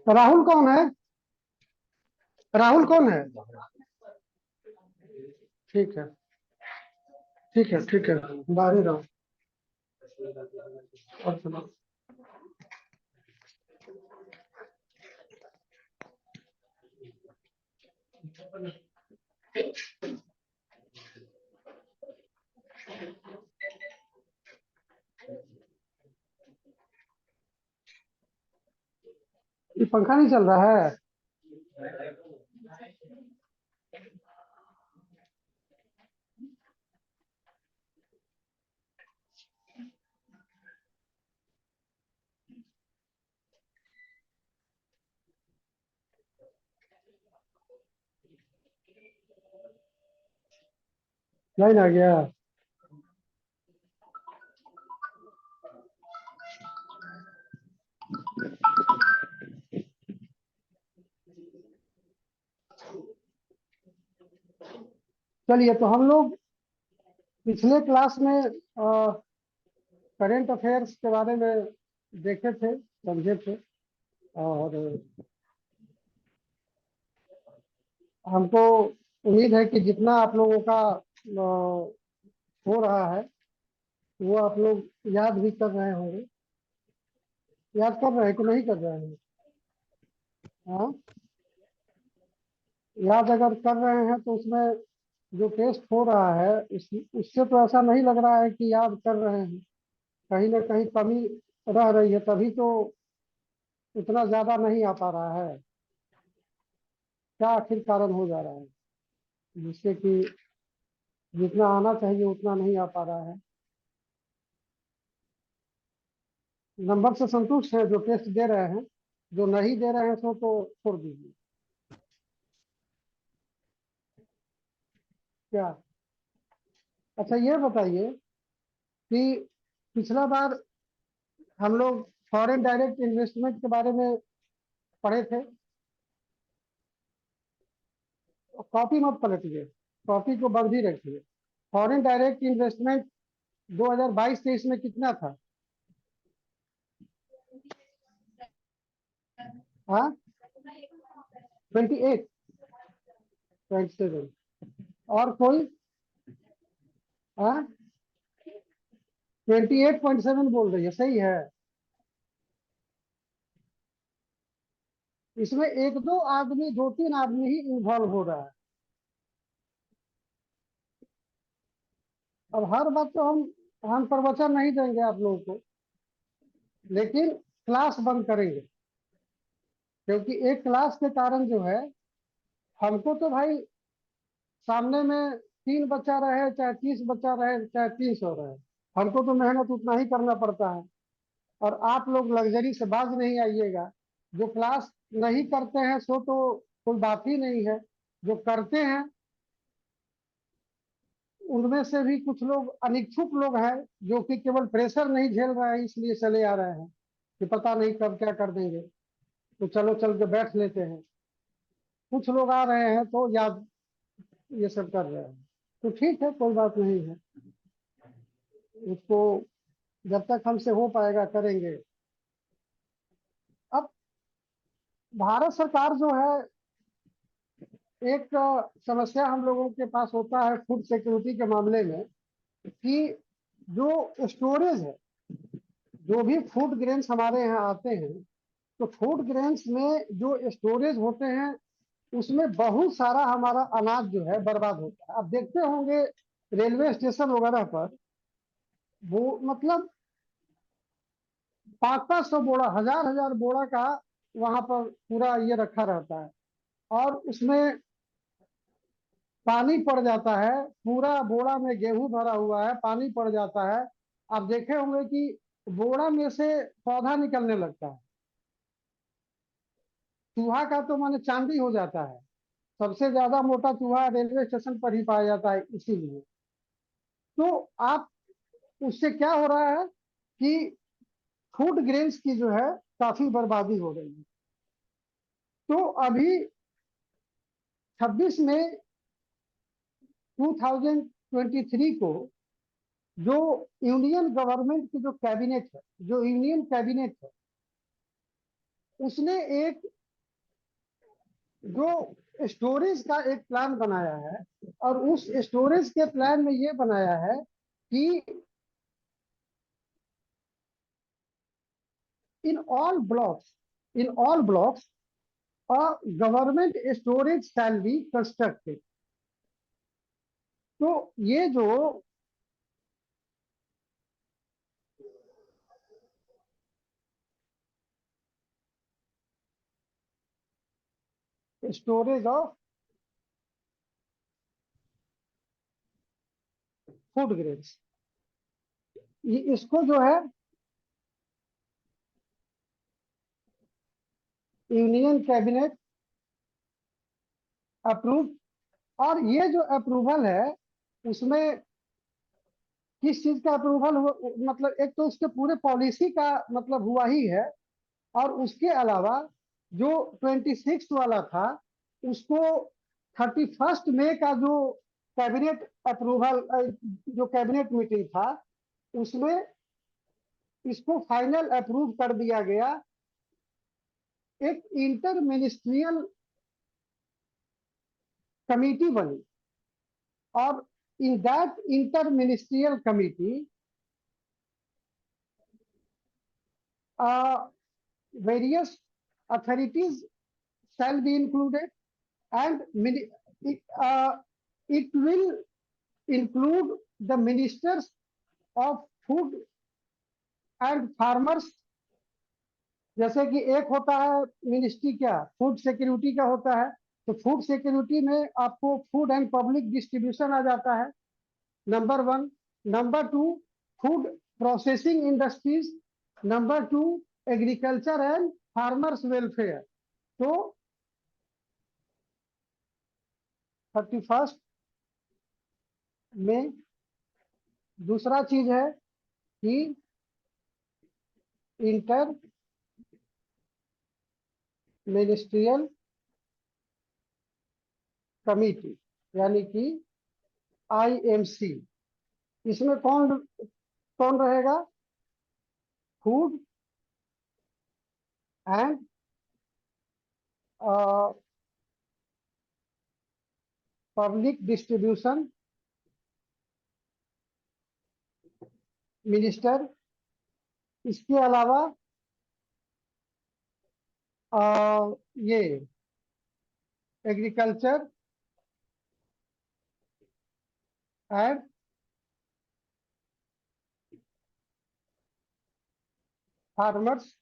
राहुल कौन है? राहुल कौन है? ठीक है, ठीक है, ठीक है। बाहर ही रहो। और सुनो। ये पंखा नहीं चल रहा है? लाइन आ गया। चलिए, तो हम लोग पिछले क्लास में करंट अफेयर्स के बारे में देखे थे, समझे थे। और हमको उम्मीद है कि जितना आप लोगों का हो रहा है वो आप लोग याद भी कर रहे होंगे। याद कर रहे हैं कि नहीं कर रहे हैं? हाँ, याद अगर कर रहे हैं तो उसमें जो टेस्ट हो रहा है उससे तो ऐसा नहीं लग रहा है कि याद कर रहे हैं। कहीं ना कहीं कमी रह रही है, तभी तो उतना ज्यादा नहीं आ पा रहा है। क्या आखिर कारण हो जा रहा है जिससे कि जितना आना चाहिए उतना नहीं आ पा रहा है? नंबर से संतुष्ट है जो टेस्ट दे रहे हैं? जो नहीं दे रहे हैं सो तो छोड़ दीजिए। क्या? अच्छा, ये बताइए कि पिछला बार हम लोग फॉरेन डायरेक्ट इन्वेस्टमेंट के बारे में पढ़े थे। कॉपी मत पलटिए, कॉपी को बंद ही रखिए। फॉरेन डायरेक्ट इन्वेस्टमेंट 2022-23 में कितना था? हाँ, 28, 27। और कोई? हाँ, 28.7 बोल रही है, सही है। इसमें एक दो आदमी, दो तीन आदमी ही इन्वॉल्व हो रहा है। अब हर बात तो हम प्रवचन नहीं देंगे आप लोगों को, लेकिन क्लास बंद करेंगे। क्योंकि एक क्लास के कारण जो है, हमको तो भाई सामने में 3 बच्चा रहे चाहे 30 बच्चा रहे चाहे 300 रहे, हमको तो मेहनत उतना ही करना पड़ता है। और आप लोग लग्जरी से बाज नहीं आइएगा। जो क्लास नहीं करते हैं सो तो कोई बात ही नहीं है। जो करते हैं उनमें से भी कुछ लोग अनिच्छुक लोग हैं, जो कि केवल प्रेशर नहीं झेल रहे हैं इसलिए चले आ रहे हैं कि पता नहीं कब क्या कर देंगे, तो चलो चल के बैठ लेते हैं। कुछ लोग आ रहे हैं तो याद ये सब कर रहे हैं, तो ठीक है, कोई बात नहीं है। उसको जब तक हमसे हो पाएगा करेंगे। अब भारत सरकार जो है, एक समस्या हम लोगों के पास होता है फूड सिक्योरिटी के मामले में, कि जो स्टोरेज है, जो भी फूड ग्रेन्स हमारे यहाँ आते हैं, तो फूड ग्रेन्स में जो स्टोरेज होते हैं उसमें बहुत सारा हमारा अनाज जो है बर्बाद होता है। आप देखते होंगे रेलवे स्टेशन वगैरह पर, वो मतलब 500-500 बोरा, हजार हजार बोरा का वहां पर पूरा ये रखा रहता है। और उसमें पानी पड़ जाता है, पूरा बोरा में गेहूं भरा हुआ है, पानी पड़ जाता है। आप देखे होंगे कि बोरा में से पौधा निकलने लगता है। चूहा का तो माने चांदी हो जाता है। सबसे ज्यादा मोटा चूहा रेलवे स्टेशन पर ही पाया जाता है, इसीलिए। तो आप उससे क्या हो रहा है कि फूड ग्रेन्स की जो है काफी बर्बादी हो रही है। तो अभी 26 मई 2023 को जो यूनियन गवर्नमेंट की जो कैबिनेट है, जो यूनियन कैबिनेट है, उसने एक जो स्टोरेज का एक प्लान बनाया है, और उस स्टोरेज के प्लान में ये बनाया है कि in all blocks in all blocks a government storage shall be constructed. तो ये जो स्टोरेज ऑफ फूड ग्रेन्स, इसको जो है यूनियन कैबिनेट अप्रूव। और ये जो अप्रूवल है, उसमें किस चीज का अप्रूवल हुआ, मतलब एक तो उसके पूरे पॉलिसी का मतलब हुआ ही है, और उसके अलावा जो 26 वाला था, उसको 31 मई का जो कैबिनेट अप्रूवल, जो कैबिनेट मीटिंग था, उसमें इसको फाइनल अप्रूव कर दिया गया। एक इंटर मिनिस्ट्रियल कमिटी बनी, और in that inter ministerial committee various authorities shall be included, and it will include the ministers of food and farmers। जैसे कि एक होता है मिनिस्ट्री, क्या फूड सिक्योरिटी का होता है, तो फूड सिक्योरिटी में आपको फूड एंड पब्लिक डिस्ट्रीब्यूशन आ जाता है, number one. Number two, food processing industries. Number two, agriculture and farmers welfare. तो 31 में दूसरा चीज है कि इंटर मिनिस्ट्रियल कमिटी, यानी कि आईएमसी। इसमें कौन कौन रहेगा? Food and public distribution minister. इसके अलावा ये एग्रीकल्चर एंड फार्मर्स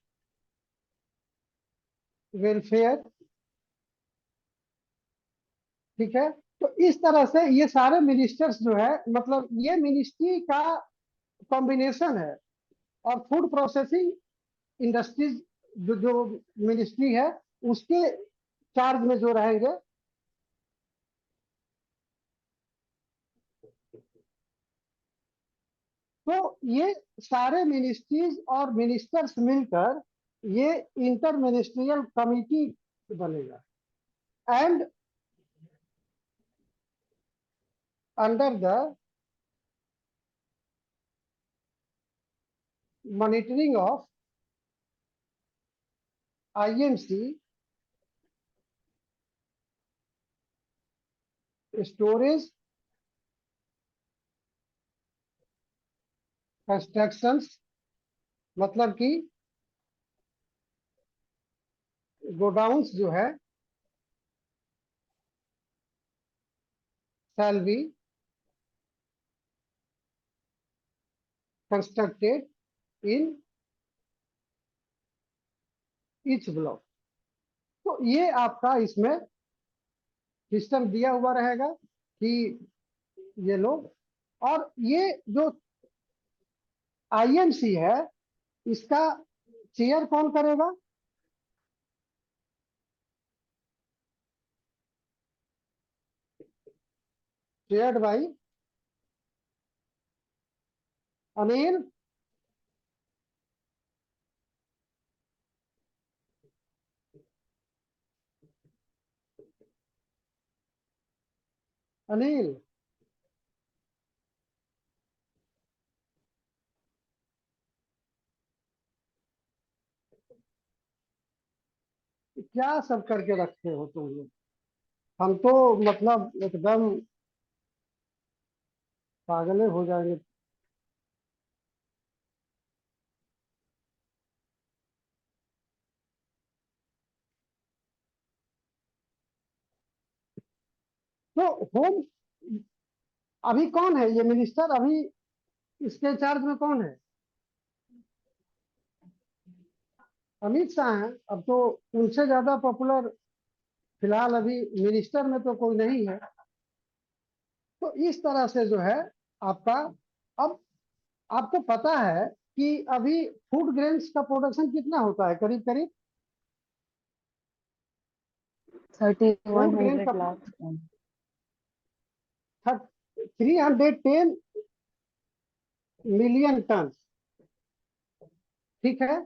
वेलफेयर। ठीक है। तो इस तरह से ये सारे मिनिस्टर्स जो है, मतलब ये मिनिस्ट्री का कॉम्बिनेशन है। और फूड प्रोसेसिंग इंडस्ट्रीज जो मिनिस्ट्री है, उसके चार्ज में जो रहेंगे, तो ये सारे मिनिस्ट्रीज और मिनिस्टर्स मिलकर ये इंटर मिनिस्ट्रियल कमिटी बनेगा। And under the monitoring of IMC, storage constructions, मतलब कि गोडाउन्स जो है, shall be constructed in each block। तो ये आपका इसमें सिस्टम दिया हुआ रहेगा कि ये लोग, और ये जो आईएमसी है, इसका चेयर कौन करेगा? Chaired by Anil Anil. क्या सब करके रखे हो तुम लोग? हम तो मतलब एकदम पागले हो जाएंगे। तो होम अभी कौन है ये मिनिस्टर, अभी इसके चार्ज में कौन है? अमित शाह हैं। अब तो उनसे ज्यादा पॉपुलर फिलहाल अभी मिनिस्टर में तो कोई नहीं है। तो इस तरह से जो है आपका, अब आपको पता है कि अभी फूड ग्रेन्स का प्रोडक्शन कितना होता है, करीब करीब थर्टी वन फूड ग्रेन का हंड्रेड लाख 310 मिलियन टन। ठीक है,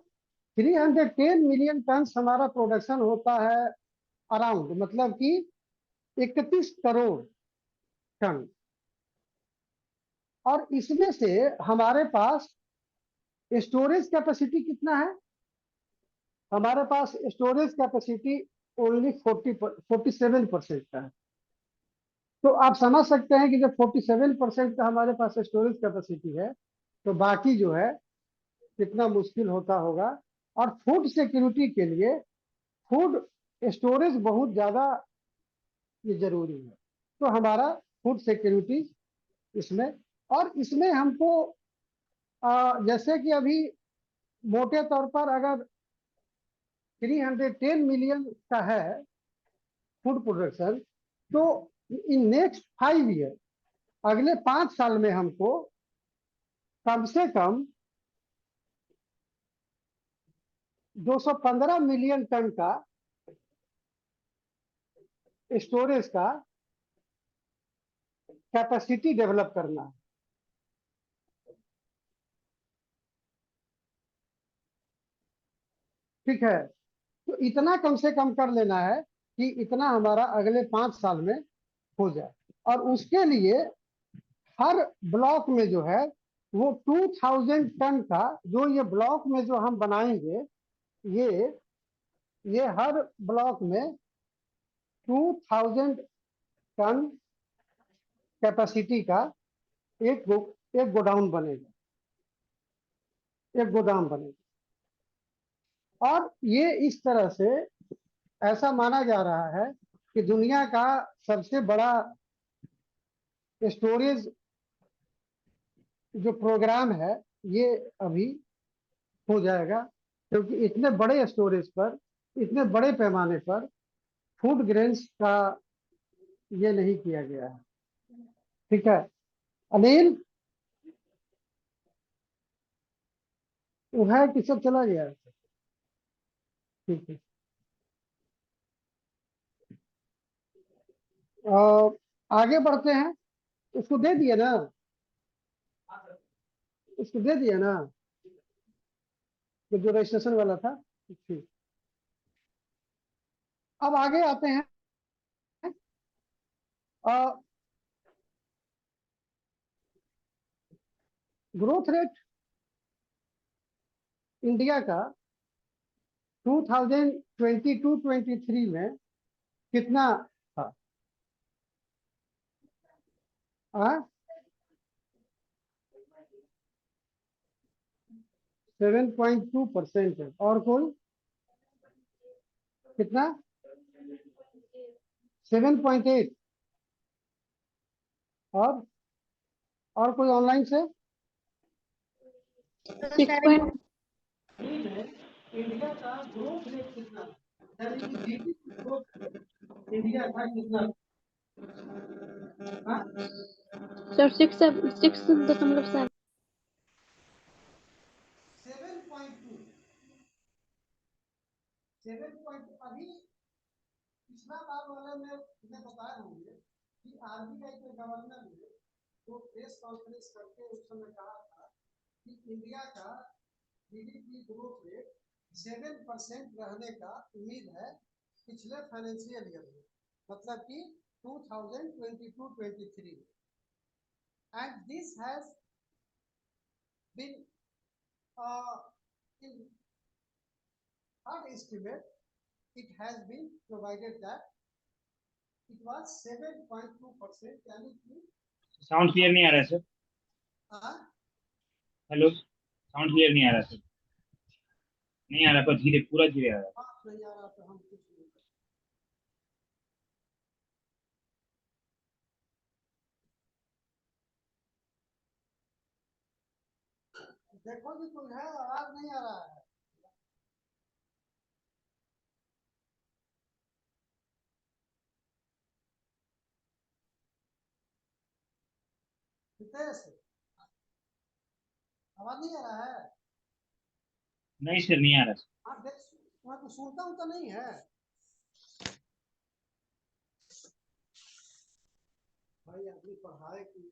310 मिलियन टन हमारा प्रोडक्शन होता है अराउंड, मतलब कि 31 करोड़ टन। और इसमें से हमारे पास स्टोरेज कैपेसिटी कितना है? हमारे पास स्टोरेज कैपेसिटी ओनली 47% का है। तो आप समझ सकते हैं कि जब 47% का हमारे पास स्टोरेज कैपेसिटी है, तो बाकी जो है कितना मुश्किल होता होगा। और फूड सिक्योरिटी के लिए फूड स्टोरेज बहुत ज्यादा ये जरूरी है। तो हमारा फूड सिक्योरिटी इसमें, और इसमें हमको जैसे कि अभी मोटे तौर पर अगर 310 मिलियन का है फूड प्रोडक्शन, तो इन नेक्स्ट 5 ईयर, अगले 5 साल में हमको कम से कम 215 मिलियन टन का स्टोरेज का कैपेसिटी डेवलप करना है। ठीक है, तो इतना कम से कम कर लेना है कि इतना हमारा अगले 5 साल में हो जाए। और उसके लिए हर ब्लॉक में जो है वो 2000 टन का, जो ये ब्लॉक में जो हम बनाएंगे, ये ये हर ब्लॉक में 2000 टन कैपेसिटी का एक गोडाउन बनेगा, एक गोदाम बनेगा। और ये इस तरह से ऐसा माना जा रहा है कि दुनिया का सबसे बड़ा स्टोरेज जो प्रोग्राम है ये अभी हो जाएगा, क्योंकि इतने बड़े स्टोरेज पर, इतने बड़े पैमाने पर फूड ग्रेन्स का ये नहीं किया गया है। ठीक है अनिल, वो है कि सब चला गया है? ठीक है, आगे बढ़ते हैं। उसको दे दिया ना, उसको दे दिया ना, तो जो रजिस्ट्रेशन वाला था। ठीक, अब आगे आते हैं। ग्रोथ रेट इंडिया का 2022-23 में कितना था? 7.2% है। और कोई कितना? 7.8। और कोई ऑनलाइन से? 6. इंडिया का ग्रोथ रेट कितना, यानी कि जीडीपी ग्रोथ इंडिया का कितना? सर 6.7. 7.2। 7. अभी पिछला बार वाले में मैं बताया होंगे कि आरबीआई के गवर्नर ने जो प्रेस कॉन्फ्रेंस करके उस समय कहा था कि इंडिया का जीडीपी ग्रोथ रेट 7% रहने का उम्मीद है पिछले फाइनेंशियल ईयर में, मतलब कि 2022-23 में। And this has been in third estimate it has been provided that it was 7.2%, यानी कि साउंड क्लियर नहीं आ रहा है सर। हेलो, साउंड क्लियर नहीं आ रहा सर। नहीं आ रहा, पर धीरे, पूरा धीरे आ रहा है। नहीं आ रहा तो हम कुछ नहीं कर देखो जी, कोई है, आवाज नहीं आ रहा है। हितेश, आवाज नहीं आ रहा है? नहीं सर, नहीं आ रहा सर। हाँ देख, मैं तो सुनता हूँ तो नहीं है भाई, आदमी पढ़ाए कि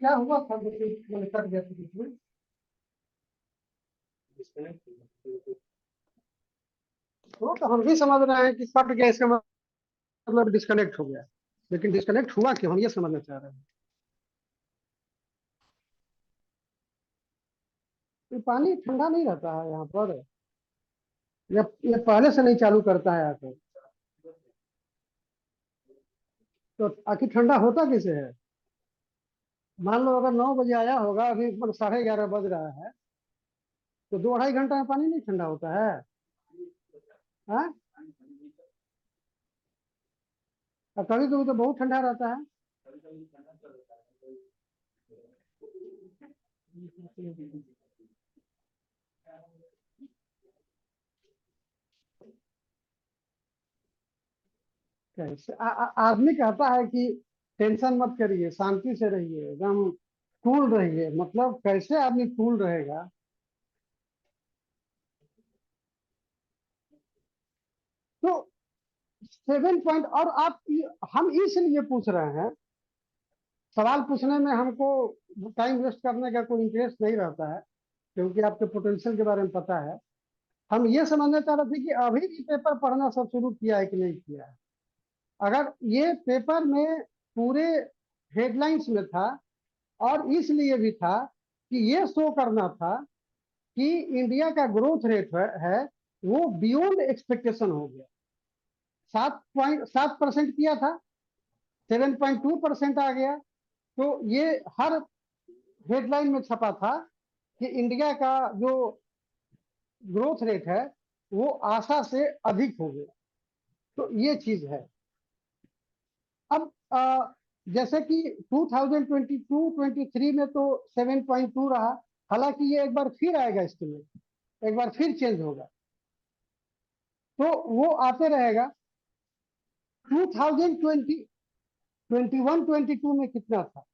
क्या हुआ था, मैंने कट गया था बीच में। तो हम भी समझ रहे हैं कि कट गया, इसका मतलब डिस्कनेक्ट हो गया, लेकिन डिस्कनेक्ट हुआ क्यों, हम ये समझना चाह रहे हैं। ये पानी ठंडा नहीं रहता है यहाँ पर, ये पहले से नहीं चालू करता है आकर, तो आखिर ठंडा होता किसे है? मान लो अगर 9 बजे आया होगा, अभी मतलब 11:30 बज रहा है, तो 2-2.5 घंटा में पानी नहीं ठंडा होता है? हाँ? और कभी कभी तो बहुत ठंडा रहता है। कैसे आदमी कहता है कि टेंशन मत करिए, शांति से रहिए, एकदम कूल रहिए, मतलब कैसे आदमी कूल रहेगा? तो 7 पॉइंट, और आप हम इसलिए पूछ रहे हैं, सवाल पूछने में हमको टाइम वेस्ट करने का कोई इंटरेस्ट नहीं रहता है, क्योंकि आपके पोटेंशियल के बारे में पता है। हम ये समझना चाह रहे थे कि अभी भी पेपर पढ़ना सब शुरू किया है कि नहीं किया है। अगर ये पेपर में पूरे हेडलाइंस में था, और इसलिए भी था कि ये शो करना था कि इंडिया का ग्रोथ रेट है वो बियॉन्ड एक्सपेक्टेशन हो गया। 7.7% किया था, 7.2% आ गया। तो ये हर हेडलाइन में छपा था कि इंडिया का जो ग्रोथ रेट है वो आशा से अधिक हो गया। तो ये चीज है। अब जैसे कि 2022-23 में तो 7.2 रहा, हालांकि ये एक बार फिर आएगा एस्टिमेट, एक बार फिर चेंज होगा, तो वो आते रहेगा। 2020 21-22 में कितना था,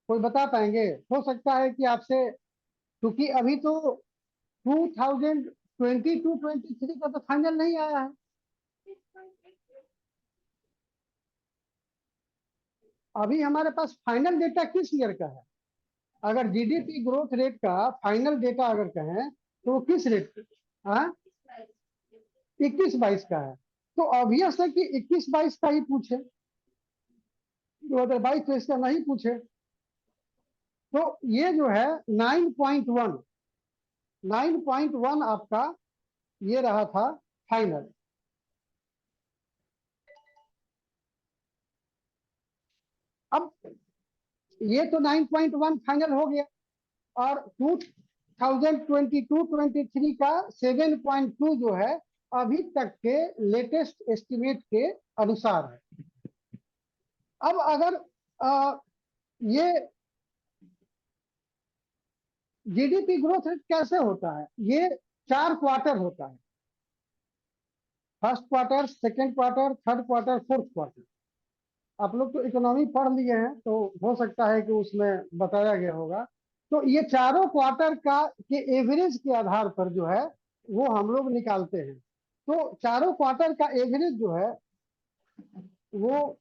कोई बता पाएंगे? हो सकता है कि आपसे, क्योंकि अभी तो 2022-23 का तो फाइनल नहीं आया है। अभी हमारे पास फाइनल डेटा किस ईयर का है? अगर जीडीपी ग्रोथ रेट का फाइनल डेटा अगर कहें तो वो किस रेट का? हाँ, 21-22 का है। तो ऑब्वियस है कि 21-22 का ही पूछे, 2022 तो इसका नहीं पूछे। तो ये जो है 9.1, 9.1 आपका ये रहा था फाइनल। अब ये तो 9.1 फाइनल हो गया, और 2022-23 का 7.2 जो है अभी तक के लेटेस्ट एस्टिमेट के अनुसार है। अब अगर ये जीडीपी ग्रोथ रेट कैसे होता है, ये 4 क्वार्टर होता है, first quarter, second quarter, third quarter, fourth quarter. आप लोग तो इकोनॉमी पढ़ लिए हैं, तो हो सकता है कि उसमें बताया गया होगा। तो ये चारों क्वार्टर का के एवरेज के आधार पर जो है वो हम लोग निकालते हैं। तो चारों क्वार्टर का एवरेज जो है वो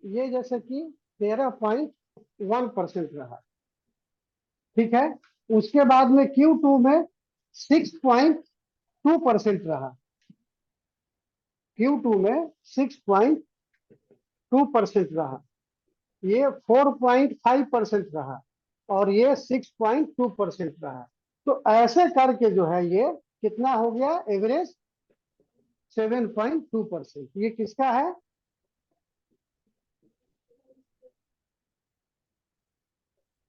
ये जैसे कि 13.1% रहा, ठीक है। उसके बाद में Q2 में 6.2% रहा, Q2 में 6.2% रहा, ये 4.5% रहा, और ये 6.2% रहा। तो ऐसे करके जो है ये कितना हो गया एवरेज 7.2%। ये किसका है?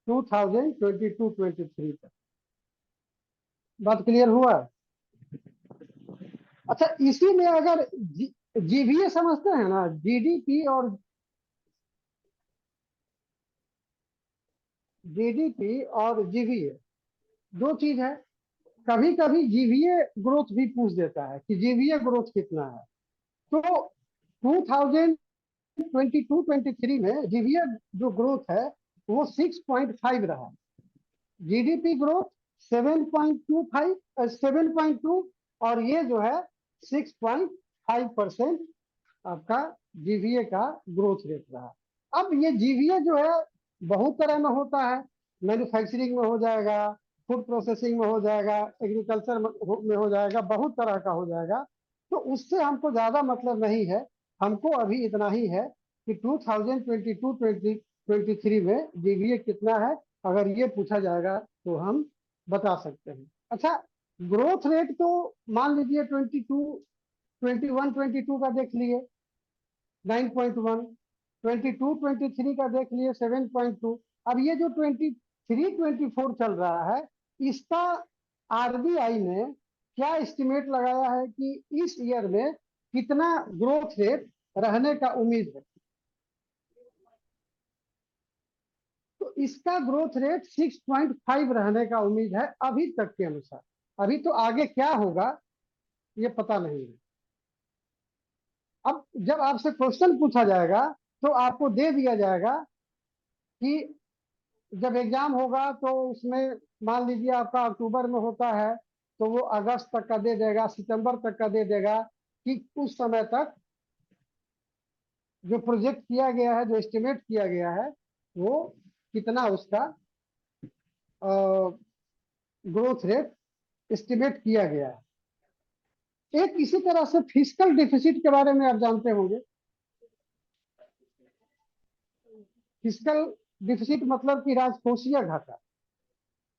2022-23 तक। बात क्लियर हुआ? अच्छा, इसी में अगर जीवीए समझते हैं ना, जीडीपी और जीवीए दो चीज है। कभी कभी जीवीए ग्रोथ भी पूछ देता है कि जीवीए ग्रोथ कितना है। तो 2022-23 में जीवीए जो ग्रोथ है वो 6.5 रहा, जीडीपी ग्रोथ 7.2, और ये जो है 6.5% आपका जीवीए का ग्रोथ रेट रहा। अब ये जीवीए जो है बहुत तरह में होता है, मैन्युफैक्चरिंग में हो जाएगा, फूड प्रोसेसिंग में हो जाएगा, एग्रीकल्चर में हो जाएगा, बहुत तरह का हो जाएगा। तो उससे हमको ज्यादा मतलब नहीं है, हमको अभी इतना ही है कि 2022-23 में जीवीए कितना है, अगर ये पूछा जाएगा तो हम बता सकते हैं। अच्छा, ग्रोथ रेट तो मान लीजिए 21-22 का देख लिए 9.1, 22-23 का देख लिए 7.2। अब ये जो 23-24 चल रहा है, इसका आरबीआई ने क्या एस्टिमेट लगाया है कि इस ईयर में कितना ग्रोथ रेट रहने का उम्मीद है? तो इसका ग्रोथ रेट 6.5 रहने का उम्मीद है अभी तक के अनुसार। अभी तो आगे क्या होगा ये पता नहीं है। अब जब आपसे क्वेश्चन पूछा जाएगा तो आपको दे दिया जाएगा कि जब एग्जाम होगा तो उसमें मान लीजिए आपका अक्टूबर में होता है तो वो अगस्त तक का दे देगा, सितंबर तक का दे देगा कि उस समय तक जो प्रोजेक्ट किया गया है, जो एस्टिमेट किया गया है, वो कितना उसका ग्रोथ रेट एस्टिमेट किया गया है। एक इसी तरह से फिस्कल डिफिसिट के बारे में आप जानते होंगे। फिस्कल डिफिसिट मतलब कि राजकोषीय घाटा।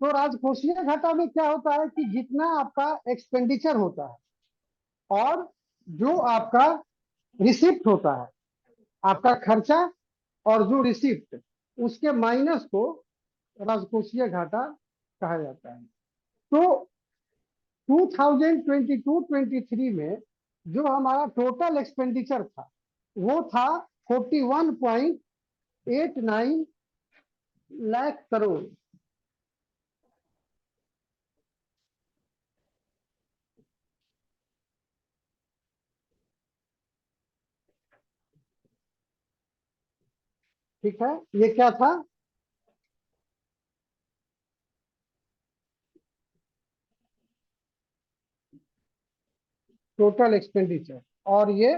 तो राजकोषीय घाटा में क्या होता है कि जितना आपका एक्सपेंडिचर होता है और जो आपका रिसिप्ट होता है, आपका खर्चा और जो रिसिप्ट, उसके माइनस को राजकोषीय घाटा कहा जाता है। तो 2022-23 में जो हमारा टोटल एक्सपेंडिचर था वो था 41.89 लाख करोड़। ठीक है, ये क्या था? Total expenditure. और ये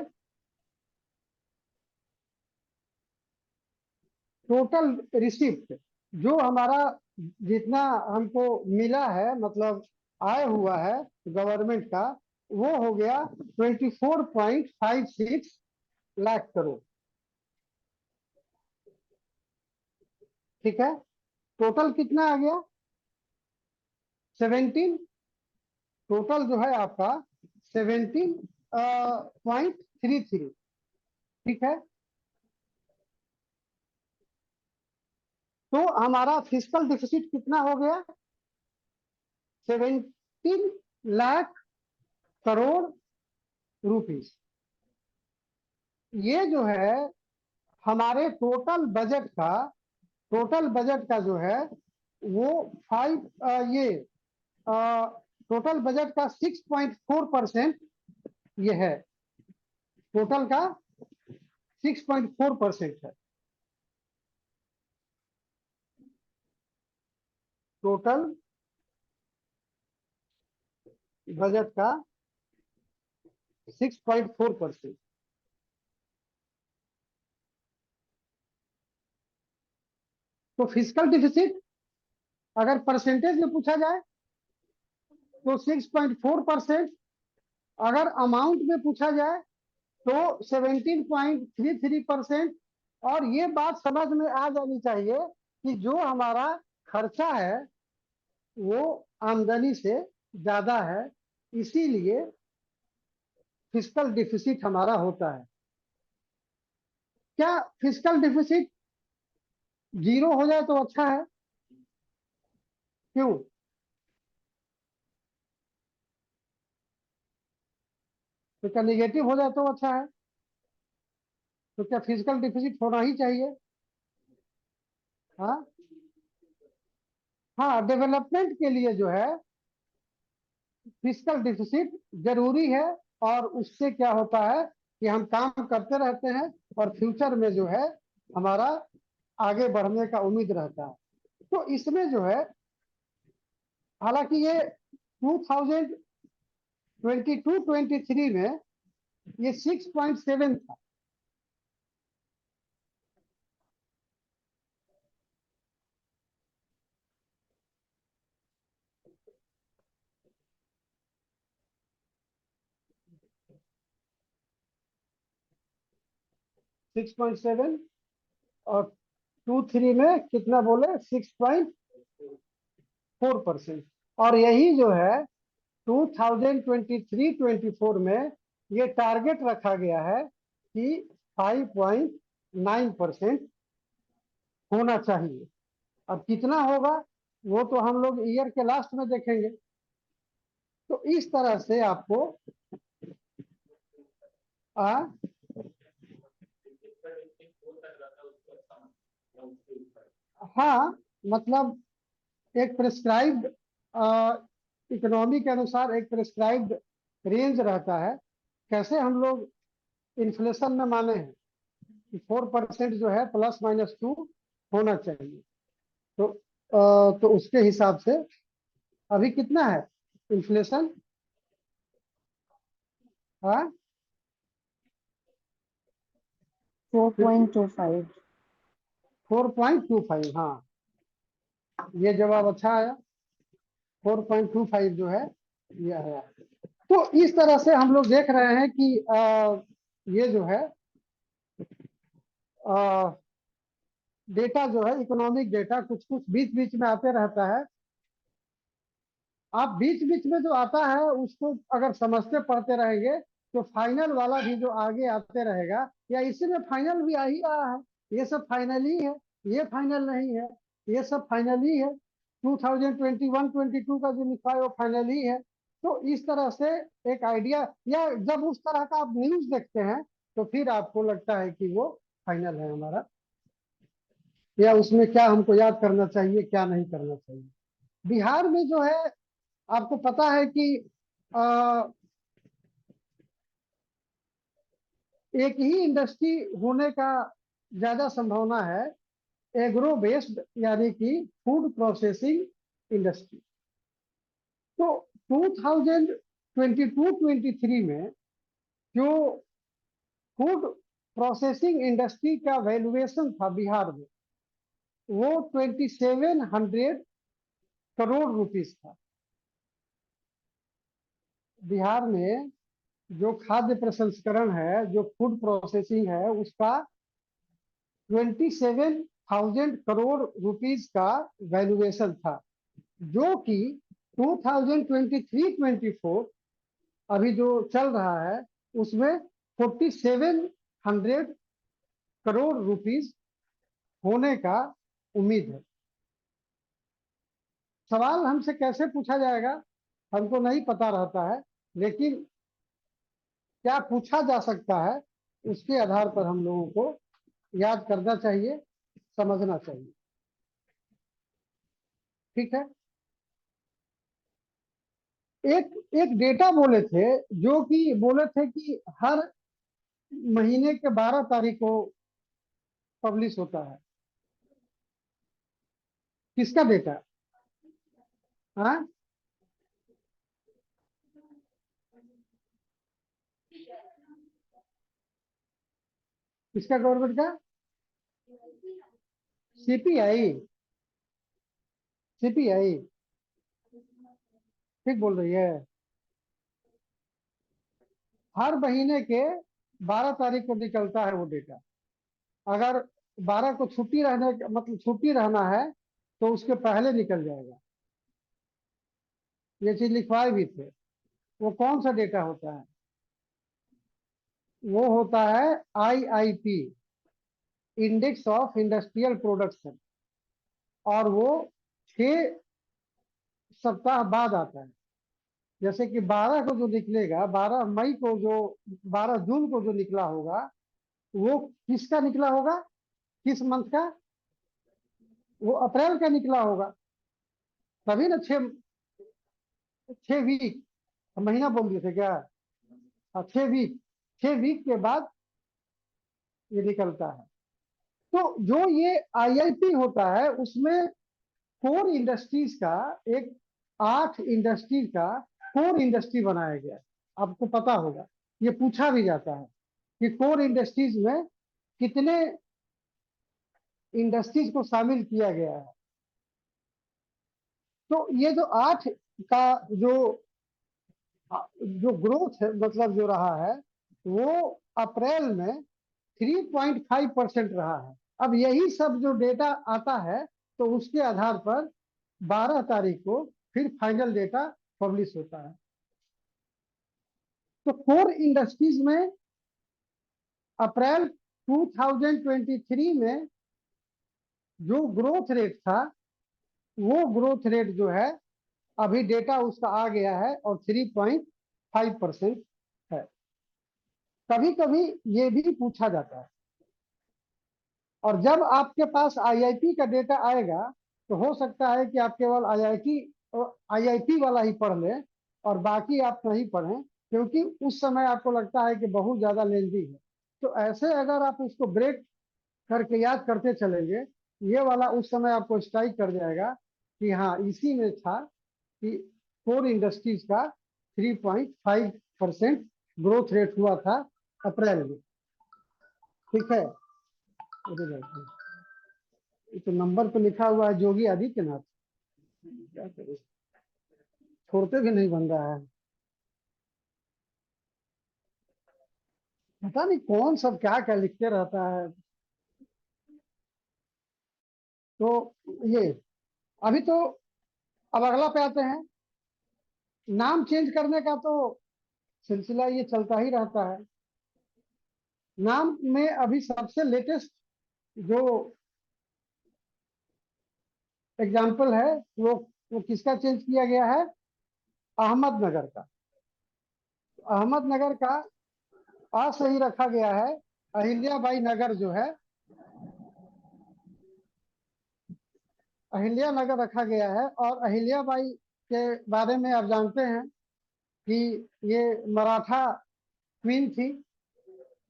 टोटल रिसिप्ट, जो हमारा जितना हमको मिला है, मतलब आय हुआ है गवर्नमेंट का, वो हो गया 24.56 लाख करोड़। ठीक है, टोटल कितना आ गया? 17। टोटल जो है आपका 17.33। ठीक है, तो हमारा फिस्कल डिफिसिट कितना हो गया? 17 लाख करोड़ रुपीस। ये जो है हमारे टोटल बजट का जो है वो ये टोटल बजट का 6.4% ये है। टोटल का 6.4% है टोटल बजट का 6.4%। तो फिजिकल डिफिसिट अगर परसेंटेज में पूछा जाए तो 6.4%, अगर अमाउंट में पूछा जाए तो 17.33%। और ये बात समझ में आ जानी चाहिए कि जो हमारा खर्चा है वो आमदनी से ज्यादा है, इसीलिए फिजिकल डिफिसिट हमारा होता है। क्या फिजिकल डिफिसिट जीरो हो जाए तो अच्छा है? क्यों? तो क्या निगेटिव हो जाए तो अच्छा है? तो क्या फिजिकल डिफिसिट होना ही चाहिए? हाँ, हाँ, डेवलपमेंट के लिए जो है फिजिकल डिफिसिट जरूरी है। और उससे क्या होता है कि हम काम करते रहते हैं और फ्यूचर में जो है हमारा आगे बढ़ने का उम्मीद रहता है। तो इसमें जो है, हालांकि ये 2022-23 में ये 6.7 था। 6.7 और 23 में कितना बोले? 6.4%। और यही जो है 2023-24 में ये टारगेट रखा गया है कि 5.9% होना चाहिए। अब कितना होगा वो तो हम लोग ईयर के लास्ट में देखेंगे। तो इस तरह से आपको आ, हाँ, मतलब एक प्रेस्क्राइब्ड इकोनॉमी के अनुसार एक प्रेस्क्राइब्ड रेंज रहता है। कैसे हम लोग इन्फ्लेशन में माने हैं कि 4% जो है ±2 होना चाहिए। तो तो उसके हिसाब से अभी कितना है इन्फ्लेशन? हाँ, 4.25। 4.25। हाँ, ये जवाब अच्छा आया। 4.25 जो है ये आया। तो इस तरह से हम लोग देख रहे हैं कि ये जो है डेटा जो है इकोनॉमिक डेटा कुछ कुछ बीच बीच में आते रहता है। आप बीच बीच में जो आता है उसको अगर समझते पढ़ते रहेंगे तो फाइनल वाला भी जो आगे आते रहेगा, या इसी में फाइनल भी आ ही रहा है। ये सब फाइनल ही है, ये फाइनल नहीं है, ये सब फाइनल ही है। 2021-22 का जो लिखा है वो फाइनल ही है। तो इस तरह से एक आइडिया, या जब उस तरह का आप न्यूज देखते हैं तो फिर आपको लगता है कि वो फाइनल है हमारा, या उसमें क्या हमको याद करना चाहिए क्या नहीं करना चाहिए। बिहार में जो है आपको पता है कि आ, एक ही इंडस्ट्री होने का ज्यादा संभावना है, एग्रो बेस्ड यानी कि फूड प्रोसेसिंग इंडस्ट्री। तो 2022-23 में जो फूड प्रोसेसिंग इंडस्ट्री का वैल्यूएशन था बिहार में वो 2700 करोड़ रुपीस था। बिहार में जो खाद्य प्रसंस्करण है, जो फूड प्रोसेसिंग है, उसका 27,000 करोड़ रुपीस का वैल्यूएशन था, जो कि 2023-24 अभी जो चल रहा है उसमें 4700 करोड़ रुपीस होने का उम्मीद है। सवाल हमसे कैसे पूछा जाएगा हमको नहीं पता रहता है, लेकिन क्या पूछा जा सकता है उसके आधार पर हम लोगों को याद करना चाहिए, समझना चाहिए। ठीक है। एक एक डेटा बोले थे, जो कि बोले थे कि हर महीने के 12 तारीख को पब्लिश होता है। किसका डेटा? हाँ, किसका? गवर्नमेंट का? सीपीआई, सीपीआई ठीक बोल रही है। हर महीने के 12 तारीख को निकलता है वो डेटा। अगर 12 को छुट्टी रहने मतलब छुट्टी रहना है तो उसके पहले निकल जाएगा। ये चीज लिखवाए भी थे। वो कौन सा डेटा होता है? वो होता है IIP, index of industrial production, और वो 6 सप्ताह बाद आता है। जैसे कि 12 को जो निकलेगा, 12 मई को जो, 12 जून को जो निकला होगा, वो किसका निकला होगा? किस मंथ का? वो अप्रैल का निकला होगा। तभी ना 6 वीक, महीना बोल दिए थे क्या? 6 वीक, 6 वीक के बाद ये निकलता है। तो जो ये आईआईपी होता है उसमें कोर इंडस्ट्रीज का एक, 8 इंडस्ट्री का कोर इंडस्ट्री बनाया गया है। आपको पता होगा, ये पूछा भी जाता है कि कोर इंडस्ट्रीज में कितने इंडस्ट्रीज को शामिल किया गया है। तो ये जो 8 का जो जो ग्रोथ है, मतलब जो रहा है, वो अप्रैल में 3.5% रहा है। अब यही सब जो डेटा आता है तो उसके आधार पर 12 तारीख को फिर फाइनल डेटा पब्लिश होता है। तो कोर इंडस्ट्रीज में अप्रैल 2023 में जो ग्रोथ रेट था, वो ग्रोथ रेट जो है अभी डेटा उसका आ गया है और 3.5% है। कभी कभी ये भी पूछा जाता है। और जब आपके पास आईआईपी का डेटा आएगा तो हो सकता है कि आप केवल आईआईपी वाला ही पढ़ लें और बाकी आप नहीं पढ़ें, क्योंकि उस समय आपको लगता है कि बहुत ज्यादा लेंदी है। तो ऐसे अगर आप उसको ब्रेक करके याद करते चलेंगे, ये वाला उस समय आपको स्ट्राइक कर जाएगा कि हाँ, इसी में था कि कोर इंडस्ट्रीज का 3.5% ग्रोथ रेट हुआ था अप्रैल में। ठीक है, ये तो नंबर पे लिखा हुआ है योगी आदित्यनाथ, क्या करें, छोड़ते भी नहीं बन रहा है। पता नहीं कौन सब क्या क्या लिखते रहता है। तो ये, अभी तो, अब अगला पे आते हैं। नाम चेंज करने का तो सिलसिला ये चलता ही रहता है। नाम में अभी सबसे लेटेस्ट जो एग्जाम्पल है, वो किसका चेंज किया गया है? अहमदनगर का। अहमदनगर का असही रखा गया है। अहिल्याबाई नगर जो है, अहिल्या नगर रखा गया है। और अहिल्याबाई के बारे में आप जानते हैं कि ये मराठा क्वीन थी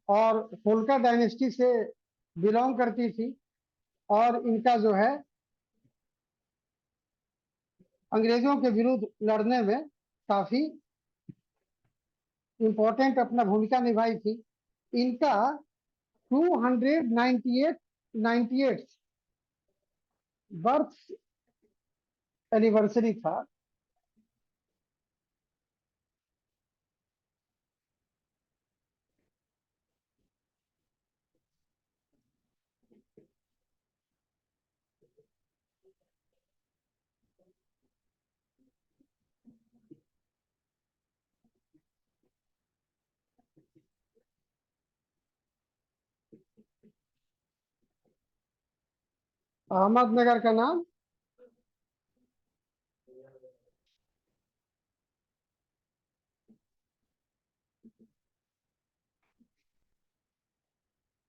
और होलकर डायनेस्टी से बिलोंग करती थी। और इनका जो है अंग्रेजों के विरुद्ध लड़ने में काफी इंपॉर्टेंट अपना भूमिका निभाई थी। इनका 298 बर्थ एनिवर्सरी था। अहमदनगर का नाम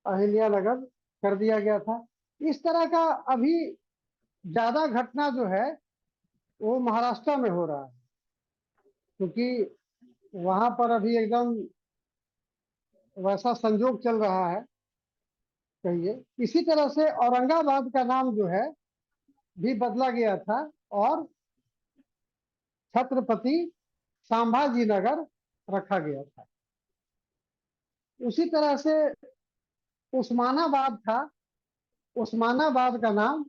अहिल्या नगर कर दिया गया था। इस तरह का अभी ज्यादा घटना जो है वो महाराष्ट्र में हो रहा है, क्योंकि वहां पर अभी एकदम वैसा संजोग चल रहा है, कहिए। इसी तरह से औरंगाबाद का नाम जो है भी बदला गया था और छत्रपति संभाजी नगर रखा गया था। उसी तरह से उस्मानाबाद था, उस्मानाबाद का नाम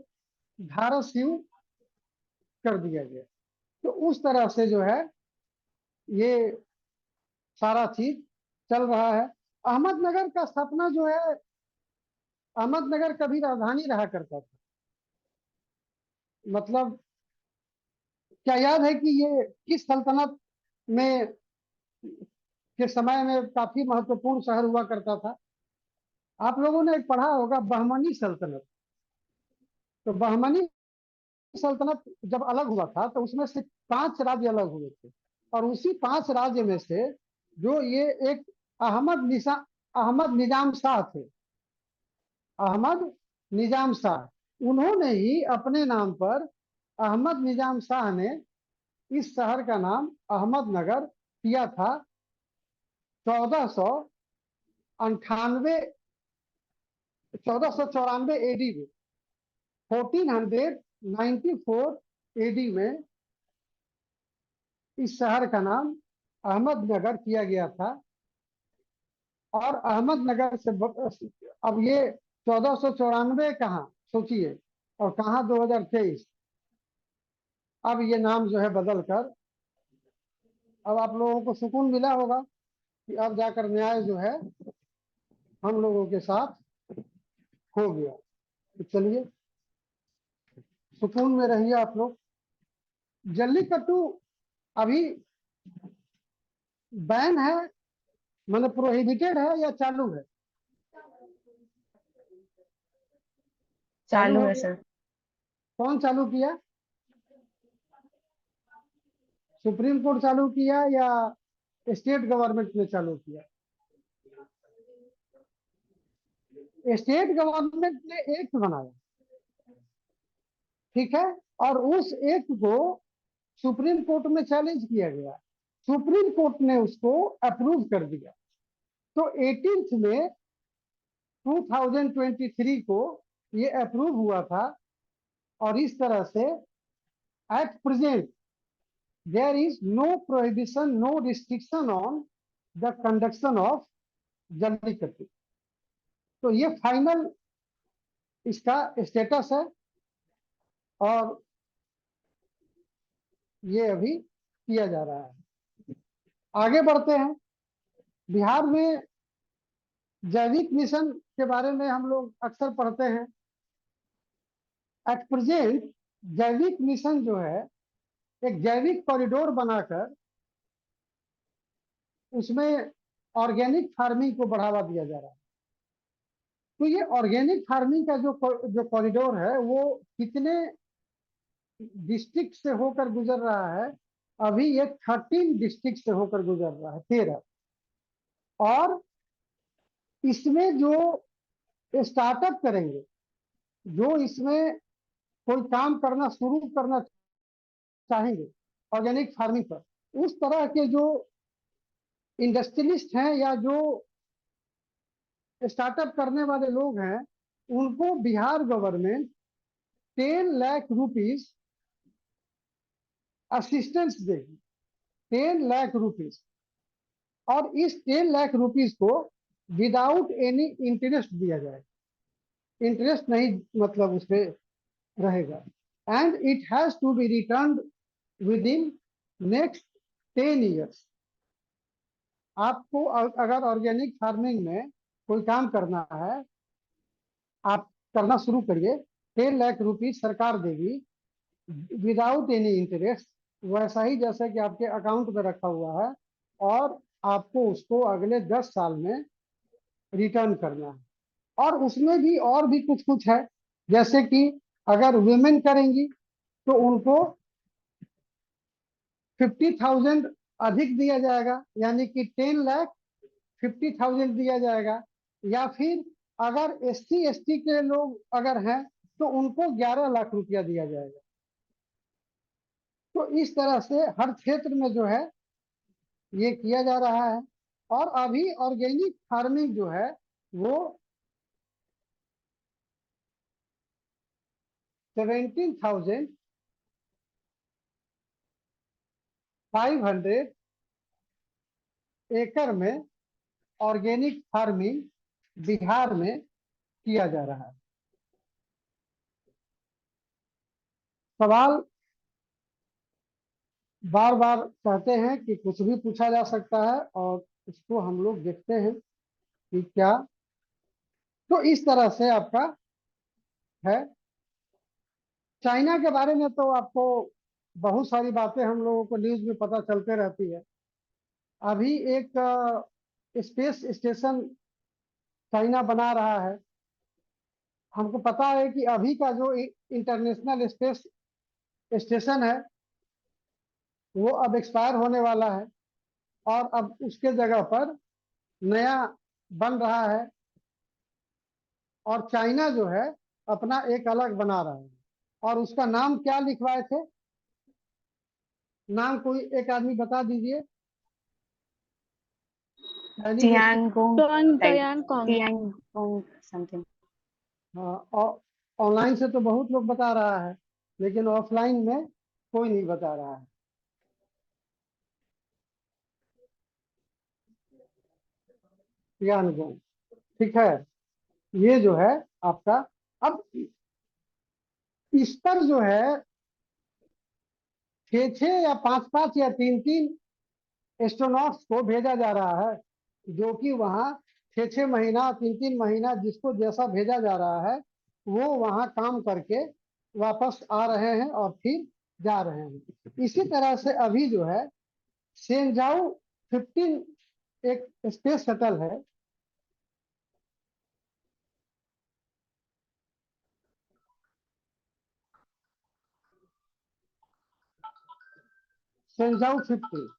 धाराशिव कर दिया गया। तो उस तरह से जो है ये सारा चीज चल रहा है। अहमदनगर का सपना जो है, अहमदनगर कभी राजधानी रहा करता था। मतलब क्या याद है कि ये किस सल्तनत में के समय में काफी महत्वपूर्ण शहर हुआ करता था? आप लोगों ने पढ़ा होगा बहमनी सल्तनत। तो बहमनी सल्तनत जब अलग हुआ था तो उसमें से 5 राज्य अलग हुए थे, और उसी 5 राज्य में से जो ये एक अहमद निजाम शाह थे, अहमद निजाम शाह, उन्होंने ही अपने नाम पर, अहमद निजाम शाह ने इस शहर का नाम अहमदनगर किया था 1498 1494 एडी में। 1494 एडी में इस शहर का नाम अहमदनगर किया गया था। और अहमदनगर से अब ये 1494 कहाँ, सोचिए, और कहाँ 2023। अब ये नाम जो है बदल कर, अब आप लोगों को सुकून मिला होगा कि अब जाकर न्याय जो है हम लोगों के साथ हो गया। तो चलिए सुकून में रहिए आप लोग। जल्लीकट्टू अभी बैन है, मतलब प्रोहिबिटेड है या चालू है? चालू हो है गया। सर। कौन चालू किया? सुप्रीम कोर्ट चालू किया या स्टेट गवर्नमेंट ने चालू किया? स्टेट गवर्नमेंट ने एक्ट बनाया, ठीक है, और उस एक्ट को सुप्रीम कोर्ट में चैलेंज किया गया, सुप्रीम कोर्ट ने उसको अप्रूव कर दिया। तो 18 में 2023 को ये अप्रूव हुआ था। और इस तरह से at present there is no prohibition, no restriction on the conduction of Jallikattu. तो ये फाइनल इसका स्टेटस है, और ये अभी किया जा रहा है। आगे बढ़ते हैं। बिहार में जैविक मिशन के बारे में हम लोग अक्सर पढ़ते हैं। एट प्रेजेंट जैविक मिशन जो है, एक जैविक कॉरिडोर बनाकर उसमें ऑर्गेनिक फार्मिंग को बढ़ावा दिया जा रहा है। तो ये ऑर्गेनिक फार्मिंग का जो कॉरिडोर है वो कितने डिस्ट्रिक्ट से होकर गुजर रहा है? अभी ये 13 डिस्ट्रिक्ट से होकर गुजर रहा है, 13। और इसमें जो स्टार्टअप करेंगे, जो इसमें कोई काम करना शुरू करना चाहेंगे ऑर्गेनिक फार्मिंग पर, उस तरह के जो इंडस्ट्रियलिस्ट हैं या जो स्टार्टअप करने वाले लोग हैं, उनको Bihar government 10 lakh rupees assistance देगी, 10 लाख रुपीस। और इस 10 लाख रुपीस को विदाउट एनी इंटरेस्ट दिया जाएगा, इंटरेस्ट नहीं, मतलब उस पर रहेगा। And it has to be return within next 10 years. आपको अगर ऑर्गेनिक फार्मिंग में कोई काम करना है, आप करना शुरू करिए, 10 लाख रुपीस सरकार देगी विदाउट एनी इंटरेस्ट, वैसा ही जैसा कि आपके अकाउंट में रखा हुआ है, और आपको उसको अगले 10 साल में रिटर्न करना है। और उसमें भी और भी कुछ कुछ है, जैसे कि अगर वुमेन करेंगी तो उनको 50,000 अधिक दिया जाएगा, यानी कि 10,50,000 दिया जाएगा। या फिर अगर SC ST के लोग अगर हैं तो उनको 11 लाख रुपया दिया जाएगा। तो इस तरह से हर क्षेत्र में जो है ये किया जा रहा है। और अभी ऑर्गेनिक फार्मिंग जो है वो 17,500 एकड़ में ऑर्गेनिक फार्मिंग बिहार में किया जा रहा है। सवाल बार बार कहते हैं कि कुछ भी पूछा जा सकता है और उसको हम लोग देखते हैं कि क्या, तो इस तरह से आपका है। चाइना के बारे में तो आपको बहुत सारी बातें हम लोगों को न्यूज़ में पता चलते रहती है। अभी एक स्पेस स्टेशन चाइना बना रहा है। हमको पता है कि अभी का जो इंटरनेशनल स्पेस स्टेशन है वो अब एक्सपायर होने वाला है और अब उसके जगह पर नया बन रहा है और चाइना जो है अपना एक अलग बना रहा है। और उसका नाम क्या लिखवाए थे? नाम कोई एक आदमी बता दीजिए। Chinese Tiangong type. Tone Kong. Tiangong something. हाँ, और ऑनलाइन से तो बहुत लोग बता रहा है लेकिन ऑफलाइन में कोई नहीं बता रहा है। यानगो, ठीक है। ये जो है आपका, अब इस पर जो है 6 6 या 5 5 या 3 3 एस्ट्रोनॉट्स को भेजा जा रहा है जो कि वहाँ 6 6 महीना 3 3 महीना जिसको जैसा भेजा जा रहा है वो वहाँ काम करके वापस आ रहे हैं और फिर जा रहे हैं। इसी तरह से अभी जो है सेंजाऊ 15 एक स्पेस शटल है। सेंजाऊ 15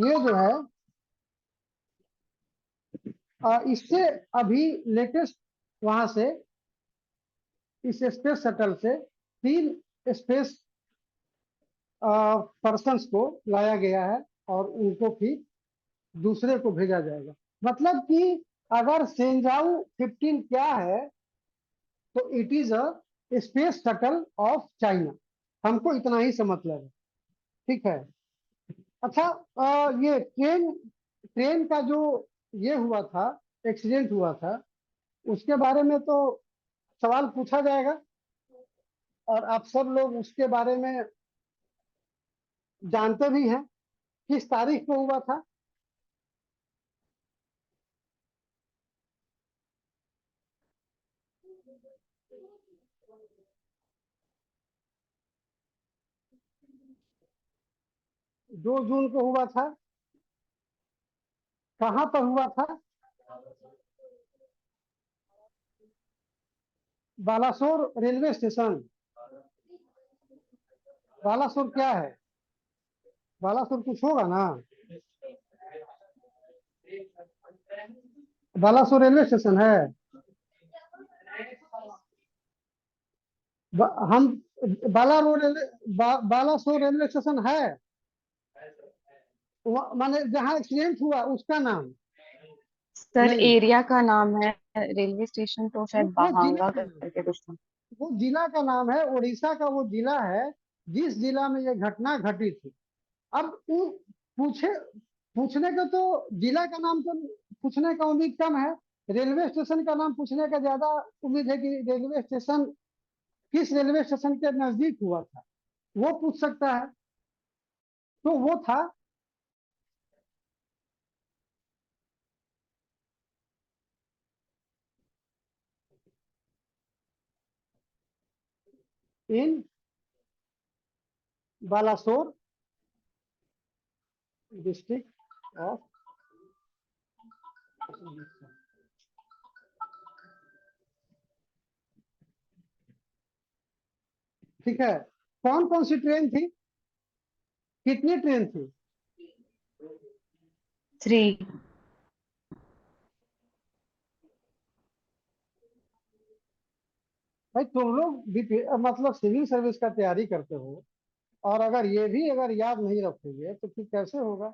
ये जो है इससे अभी लेटेस्ट वहां से इस स्पेस शटल से 3 स्पेस पर्सन्स को लाया गया है और उनको फिर दूसरे को भेजा जाएगा। मतलब कि अगर सेंजाऊ 15 क्या है तो it is a space shuttle of China. हमको इतना ही से मतलब है, ठीक है। अच्छा, ये ट्रेन ट्रेन का जो ये हुआ था, एक्सीडेंट हुआ था, उसके बारे में तो सवाल पूछा जाएगा और आप सब लोग उसके बारे में जानते भी हैं। किस तारीख को हुआ था? दो जून को हुआ था। कहाँ पर हुआ था? Balasore railway station. बालासोर क्या है? बालासोर कुछ होगा ना। बालासोर रेलवे स्टेशन है। हम बालासोर रेलवे स्टेशन है। माने जहाँ एक्सीडेंट हुआ उसका नाम सर नहीं, एरिया का नाम है, रेलवे स्टेशन तो शायद वो जिला बाहांगा का नाम, करके कुछ था। वो जिला का नाम है। उड़ीसा का वो जिला है जिस जिला में ये घटना घटी थी। अब वो पूछे पूछने का तो जिला का नाम तो पूछने का उम्मीद कम है। रेलवे स्टेशन का नाम पूछने का ज्यादा उम्मीद है कि रेलवे स्टेशन किस रेलवे स्टेशन के नजदीक हुआ था वो पूछ सकता है। तो वो था इन बालासोर डिस्ट्रिक्ट ऑफ, ठीक है। कौन कौन सी ट्रेन थी? कितनी ट्रेन थी? 3। भाई तुम लोग मतलब सिविल सर्विस का तैयारी करते हो और अगर ये भी अगर याद नहीं रखोगे तो फिर कैसे होगा।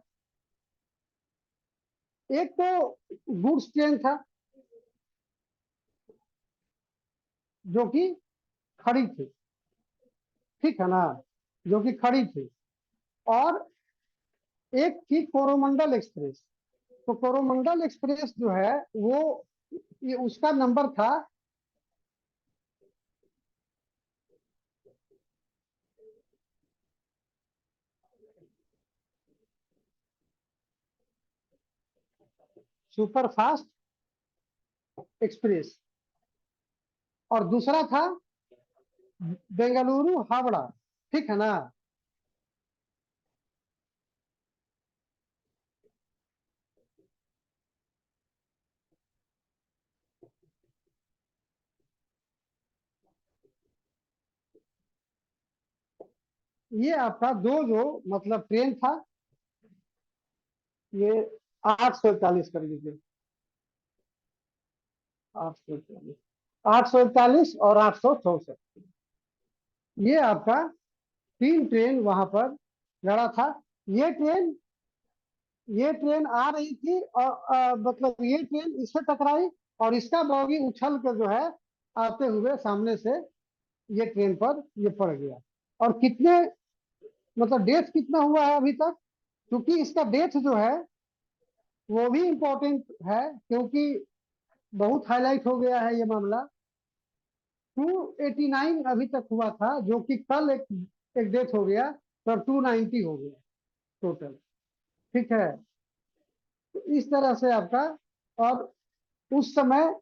एक तो गुड्स ट्रेन था जो कि खड़ी थी, ठीक है ना, जो कि खड़ी थी। और एक थी कोरोमंडल एक्सप्रेस। तो कोरोमंडल एक्सप्रेस जो है वो, ये उसका नंबर था सुपर फास्ट एक्सप्रेस, और दूसरा था बेंगलुरु हावड़ा, ठीक है ना। ये आपका दो जो मतलब ट्रेन था, ये 841 कर लीजिए, 841, 841 और 864, ये आपका तीन ट्रेन वहां पर लड़ा था। ये ट्रेन ये ट्रेन आ रही थी और मतलब ये ट्रेन इससे टकराई और इसका बॉगी उछल के जो है आते हुए सामने से ये ट्रेन पर ये पड़ गया। और कितने मतलब डेथ कितना हुआ है अभी तक, क्योंकि इसका डेथ जो है वो भी इम्पोर्टेंट है, क्योंकि बहुत हाईलाइट हो गया है ये मामला। 289 अभी तक हुआ था, जो कि कल एक डेथ हो गया, तो 290 हो गया टोटल, ठीक है। तो इस तरह से आपका, और उस समय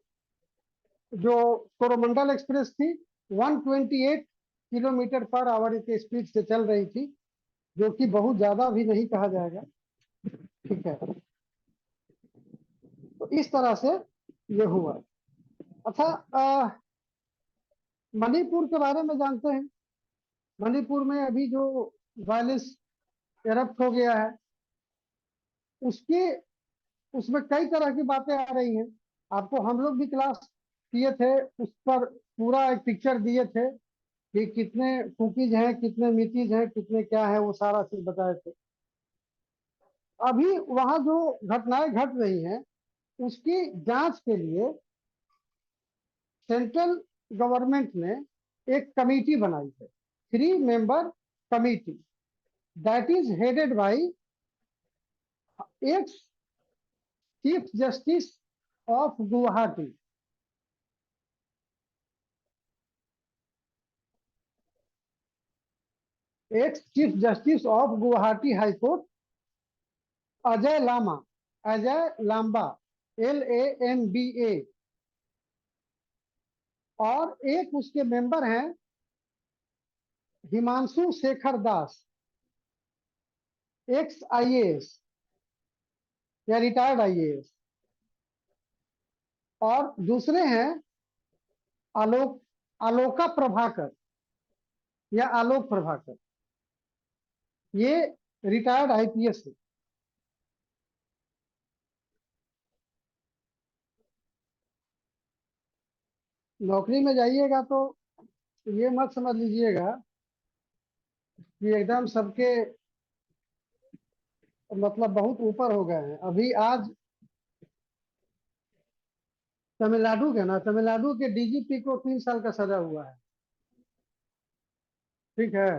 जो कोरोमंडल एक्सप्रेस थी 128 किलोमीटर पर आवर के स्पीड से चल रही थी, जो कि बहुत ज्यादा भी नहीं कहा जाएगा, ठीक है। तो इस तरह से ये हुआ। अच्छा, मणिपुर के बारे में जानते हैं। मणिपुर में अभी जो वायलेंस एरप्ट हो गया है, उसके उसमें कई तरह की बातें आ रही हैं। आपको हम लोग भी क्लास किए थे, उस पर पूरा एक पिक्चर दिए थे कि कितने कुकीज हैं, कितने मितीज हैं, कितने क्या है, वो सारा चीज बताए थे। अभी वहां जो घटनाएं घट रही हैं उसकी जांच के लिए सेंट्रल गवर्नमेंट ने एक कमेटी बनाई है, 3 member committee, that is headed by ex chief justice of Guwahati. Ex chief justice of Guwahati high court Ajay Lama, Ajay Lamba, LAMBA, और एक उसके मेंबर हैं हिमांशु शेखर दास, XIAS या रिटायर्ड IAS, और दूसरे हैं आलोक आलोका प्रभाकर या आलोक प्रभाकर, ये रिटायर्ड IPS है। नौकरी में जाइएगा तो ये मत समझ लीजिएगा कि एकदम सबके मतलब बहुत ऊपर हो गए हैं। अभी आज तमिलनाडु के ना, तमिलनाडु के DGP को 3 साल का सजा हुआ है, ठीक है।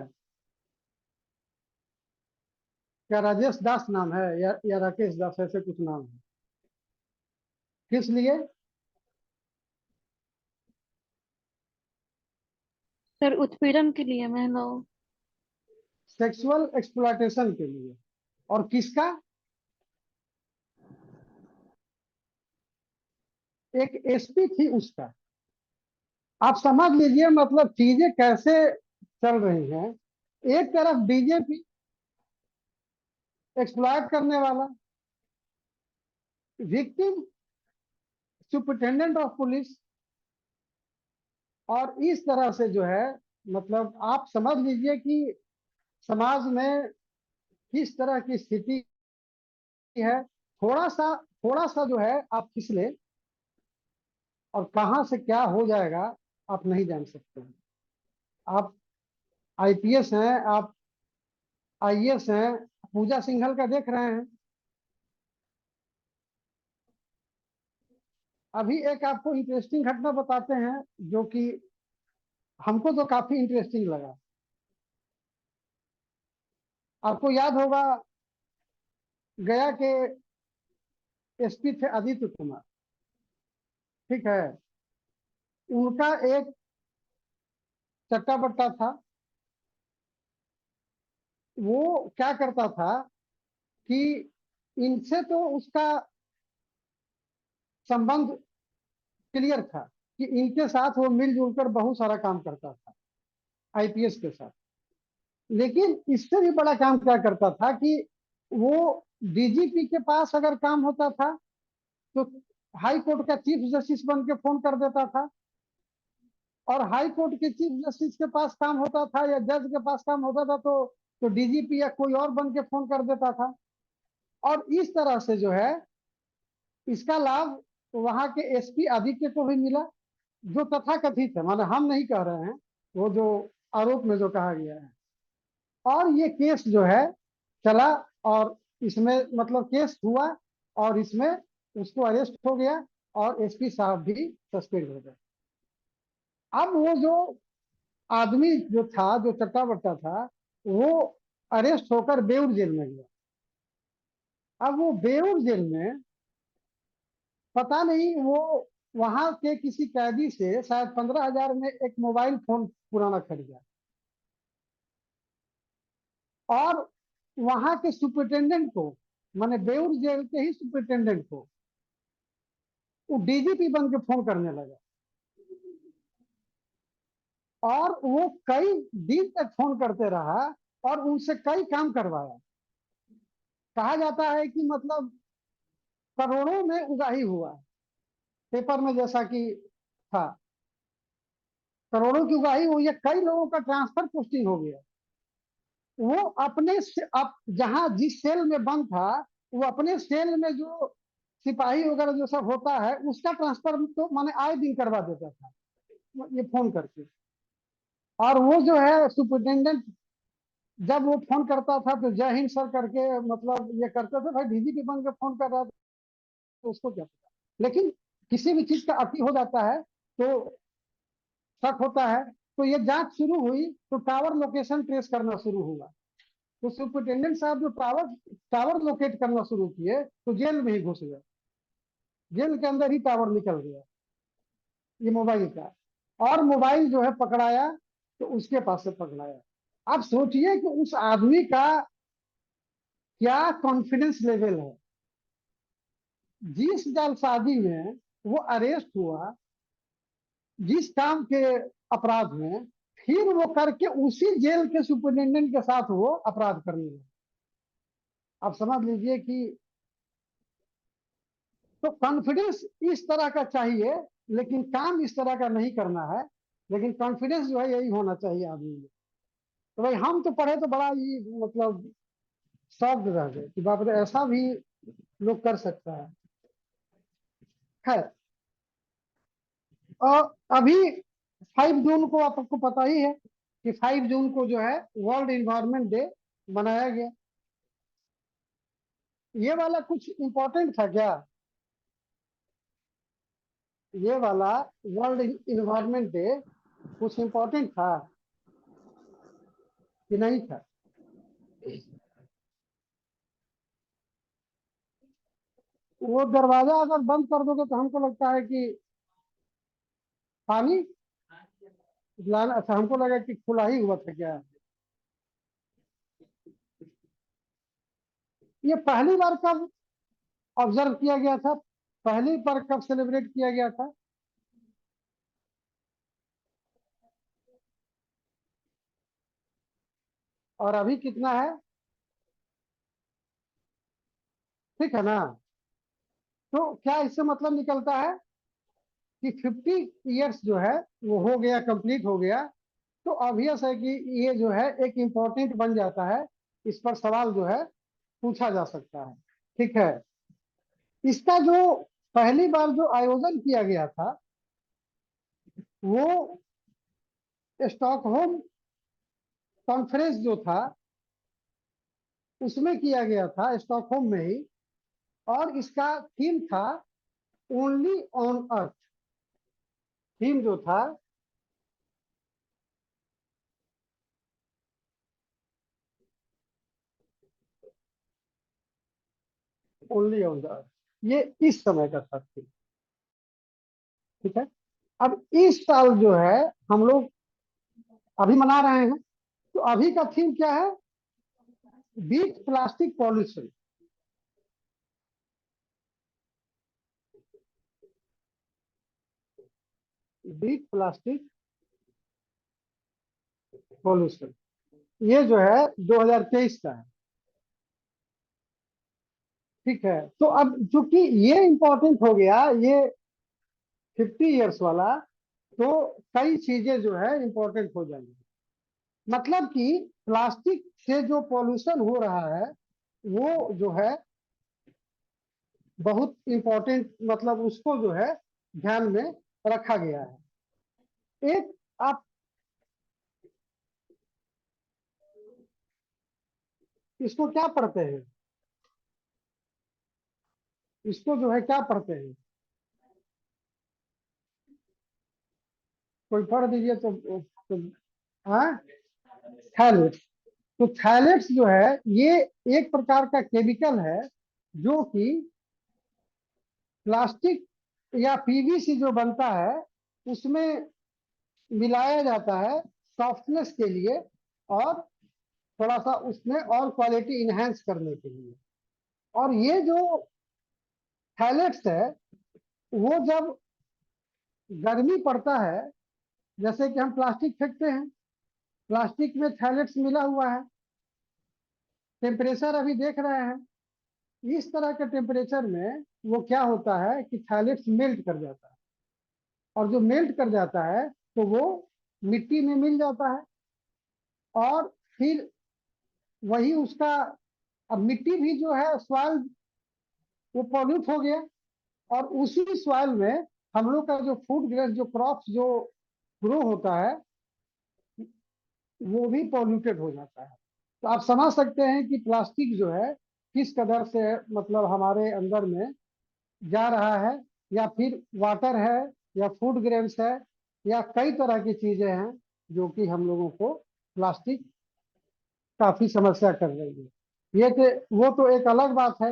क्या राजेश दास नाम है या राकेश दास, ऐसे कुछ नाम है। किस लिए? सर उत्पीड़न के लिए महिलाओं। सेक्सुअल एक्सप्लॉयटेशन के लिए। और किसका? एक SP थी उसका। आप समझ लीजिए मतलब चीजें कैसे चल रही हैं। एक तरफ BJP एक्सप्लॉयट करने वाला, विक्टिम सुपरिटेंडेंट ऑफ पुलिस, और इस तरह से जो है मतलब आप समझ लीजिए कि समाज में किस तरह की स्थिति है। थोड़ा सा जो है आप फिसले और कहां से क्या हो जाएगा आप नहीं जान सकते हैं। आप IPS हैं, आप IAS हैं, पूजा सिंघल का देख रहे हैं। अभी एक आपको इंटरेस्टिंग घटना बताते हैं, जो कि हमको तो काफी इंटरेस्टिंग लगा। आपको याद होगा गया के SP थे आदित्य कुमार, ठीक है। उनका एक चट्टा बट्टा था, वो क्या करता था कि इनसे तो उसका संबंध क्लियर था कि इनके साथ वो मिलजुल कर बहुत सारा काम करता था आईपीएस के साथ। लेकिन इससे भी बड़ा काम क्या करता था कि वो डीजीपी के पास अगर काम होता था तो हाई कोर्ट का चीफ जस्टिस बन के फोन कर देता था, और हाई कोर्ट के चीफ जस्टिस के पास काम होता था या जज के पास काम होता था तो डीजीपी या कोई और बन के फोन कर देता था। और इस तरह से जो है इसका लाभ वहां के एसपी आदित्य को भी मिला, जो तथाकथित है, माने हम नहीं कह रहे हैं, वो जो आरोप में जो कहा गया है। और ये केस जो है चला, और इसमें मतलब केस हुआ, और इसमें उसको अरेस्ट हो गया और एसपी साहब भी सस्पेंड हो गए। अब वो जो आदमी जो था, जो चट्टा बट्टा था, वो अरेस्ट होकर बेऊर जेल में गया। अब वो बेऊर जेल में पता नहीं वो वहां के किसी कैदी से शायद 15,000 में एक मोबाइल फोन पुराना खरीदा, और वहां के सुपरिटेंडेंट को, माने बेऊर जेल के ही सुपरिटेंडेंट को, वो डीजीपी बन के फोन करने लगा, और वो कई दिन तक फोन करते रहा और उनसे कई काम करवाया। कहा जाता है कि मतलब करोड़ों में उगाही हुआ, पेपर में जैसा कि था, करोड़ों की उगाही हुई है, कई लोगों का ट्रांसफर पोस्टिंग हो गया। वो अपने से अब जहां जिस सेल में बंद था, वो अपने सेल में जो सिपाही वगैरह जो सब होता है उसका ट्रांसफर तो माने आए दिन करवा देता था ये फोन करके। और वो जो है सुपरिटेंडेंट जब वो फोन करता था तो जय हिंद सर करके मतलब ये करते थे, भाई डीजीपी बन के फोन कर रहा था तो उसको क्या पता। लेकिन किसी भी चीज का अति हो जाता है तो शक होता है। तो ये जांच शुरू हुई तो टावर लोकेशन ट्रेस करना शुरू हुआ। तो सुपरिटेंडेंट साहब जो टावर टावर लोकेट करना शुरू किए तो जेल में ही घुस गए, जेल के अंदर ही टावर निकल गया ये मोबाइल का। और मोबाइल जो है पकड़ाया तो उसके पास से पकड़ाया। आप सोचिए कि उस आदमी का क्या कॉन्फिडेंस लेवल है। जिस जालसाजी में वो अरेस्ट हुआ, जिस काम के अपराध में, फिर वो करके उसी जेल के सुपरिटेंडेंट के साथ वो अपराध करने लगे। आप समझ लीजिए कि तो कॉन्फिडेंस इस तरह का चाहिए, लेकिन काम इस तरह का नहीं करना है। लेकिन कॉन्फिडेंस जो है यही होना चाहिए आदमी में। तो भाई हम तो पढ़े तो बड़ा ही मतलब शॉक्ड रह गए कि बाप रे ऐसा भी लोग कर सकता है। खैर, और अभी 5 जून को आपको पता ही है कि 5 जून को जो है वर्ल्ड इन्वायरमेंट डे मनाया गया। ये वाला कुछ इंपॉर्टेंट था क्या? ये वाला वर्ल्ड इन्वायरमेंट डे कुछ इंपॉर्टेंट था कि नहीं था? वो दरवाजा अगर बंद कर दोगे तो हमको लगता है कि पानी लाना। अच्छा, हमको लगा कि खुला ही हुआ था क्या। ये पहली बार कब ऑब्जर्व किया गया था? पहली बार कब सेलिब्रेट किया गया था? और अभी कितना है? ठीक है ना? तो क्या इससे मतलब निकलता है कि 50 ईयर्स जो है वो हो गया, कंप्लीट हो गया। तो ऑब्वियस है कि ये जो है एक इम्पोर्टेंट बन जाता है, इस पर सवाल जो है पूछा जा सकता है। ठीक है। इसका जो पहली बार जो आयोजन किया गया था वो स्टॉकहोम कॉन्फ्रेंस जो था उसमें किया गया था, स्टॉकहोम में ही। और इसका थीम था ओनली ऑन अर्थ। थीम जो था ओनली ऑन द अर्थ, ये इस समय का था थीम। ठीक है। अब इस साल जो है हम लोग अभी मना रहे हैं, तो अभी का थीम क्या है? Beat plastic pollution. Beat plastic pollution, ये जो है 2023 का है। ठीक है, तो अब चूंकि ये इंपॉर्टेंट हो गया, ये 50 इयर्स वाला, तो कई चीजें जो है इंपॉर्टेंट हो जाएंगी। मतलब कि प्लास्टिक से जो पॉल्यूशन हो रहा है वो जो है बहुत इंपॉर्टेंट, मतलब उसको जो है ध्यान में रखा गया है। एक आप इसको क्या पढ़ते हैं, इसको जो है क्या पढ़ते हैं, कोई पढ़ दीजिए तो हाँ, थैलेट्स। तो थैलेट्स जो है ये एक प्रकार का केमिकल है जो कि प्लास्टिक या पीवीसी जो बनता है उसमें मिलाया जाता है सॉफ्टनेस के लिए, और थोड़ा सा उसमें और क्वालिटी इनहेंस करने के लिए। और ये जो थैलेट्स है वो जब गर्मी पड़ता है, जैसे कि हम प्लास्टिक फेंकते हैं, प्लास्टिक में थैलेट्स मिला हुआ है, टेम्परेचर अभी देख रहे हैं, इस तरह के टेम्परेचर में वो क्या होता है कि थैलेट्स मेल्ट कर जाता है, और जो मेल्ट कर जाता है तो वो मिट्टी में मिल जाता है, और फिर वही उसका, अब मिट्टी भी जो है सॉइल वो पॉल्यूट हो गया, और उसी सॉइल में हम लोग का जो फूड ग्रेन जो क्रॉप्स जो ग्रो होता है वो भी पॉल्यूटेड हो जाता है। तो आप समझ सकते हैं कि प्लास्टिक जो है किस कदर से मतलब हमारे अंदर में जा रहा है, या फिर वाटर है, या फूड ग्रेन्स है, या कई तरह की चीजें हैं जो कि हम लोगों को प्लास्टिक काफी समस्या कर रही है। ये तो वो तो एक अलग बात है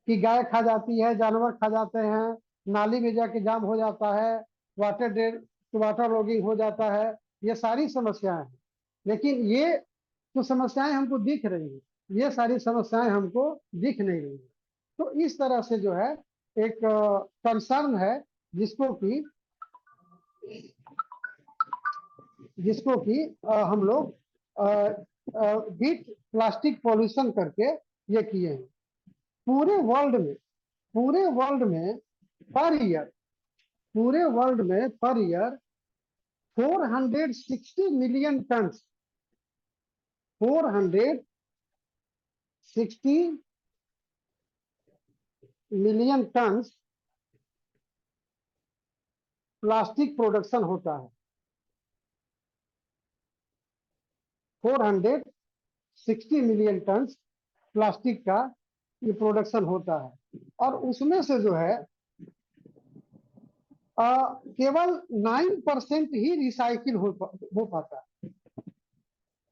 कि गाय खा जाती है, जानवर खा जाते हैं, नाली में जाके जाम हो जाता है, वाटर ड्रेन वाटर लॉगिंग हो जाता है, ये सारी समस्याएं हैं। लेकिन ये जो समस्याएं हमको दिख रही हैं, ये सारी समस्याएं हमको दिख नहीं रही हैं। तो इस तरह से जो है एक कंसर्न है जिसको कि हम लोग बीट प्लास्टिक पॉल्यूशन करके ये किए हैं। पूरे वर्ल्ड में, पूरे वर्ल्ड में पर ईयर, पूरे वर्ल्ड में per year 460 million ton, 460 million ton plastic production होता है, 460 मिलियन टन प्लास्टिक का ये प्रोडक्शन होता है। और उसमें से जो है केवल 9% ही रिसाइकिल हो पाता है,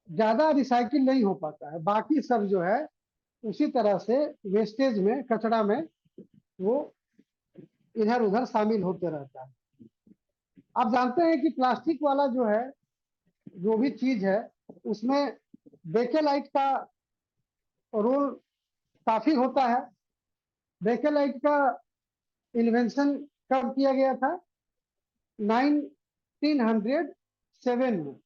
ज्यादा रिसाइकिल नहीं हो पाता है, बाकी सब जो है उसी तरह से वेस्टेज में, कचरा में वो इधर उधर शामिल होते रहता है। आप जानते हैं कि प्लास्टिक वाला जो है जो भी चीज है उसमें बेकेलाइट का रोल काफी होता है। बेकेलाइट का इन्वेंशन कब किया गया था? 1907 में,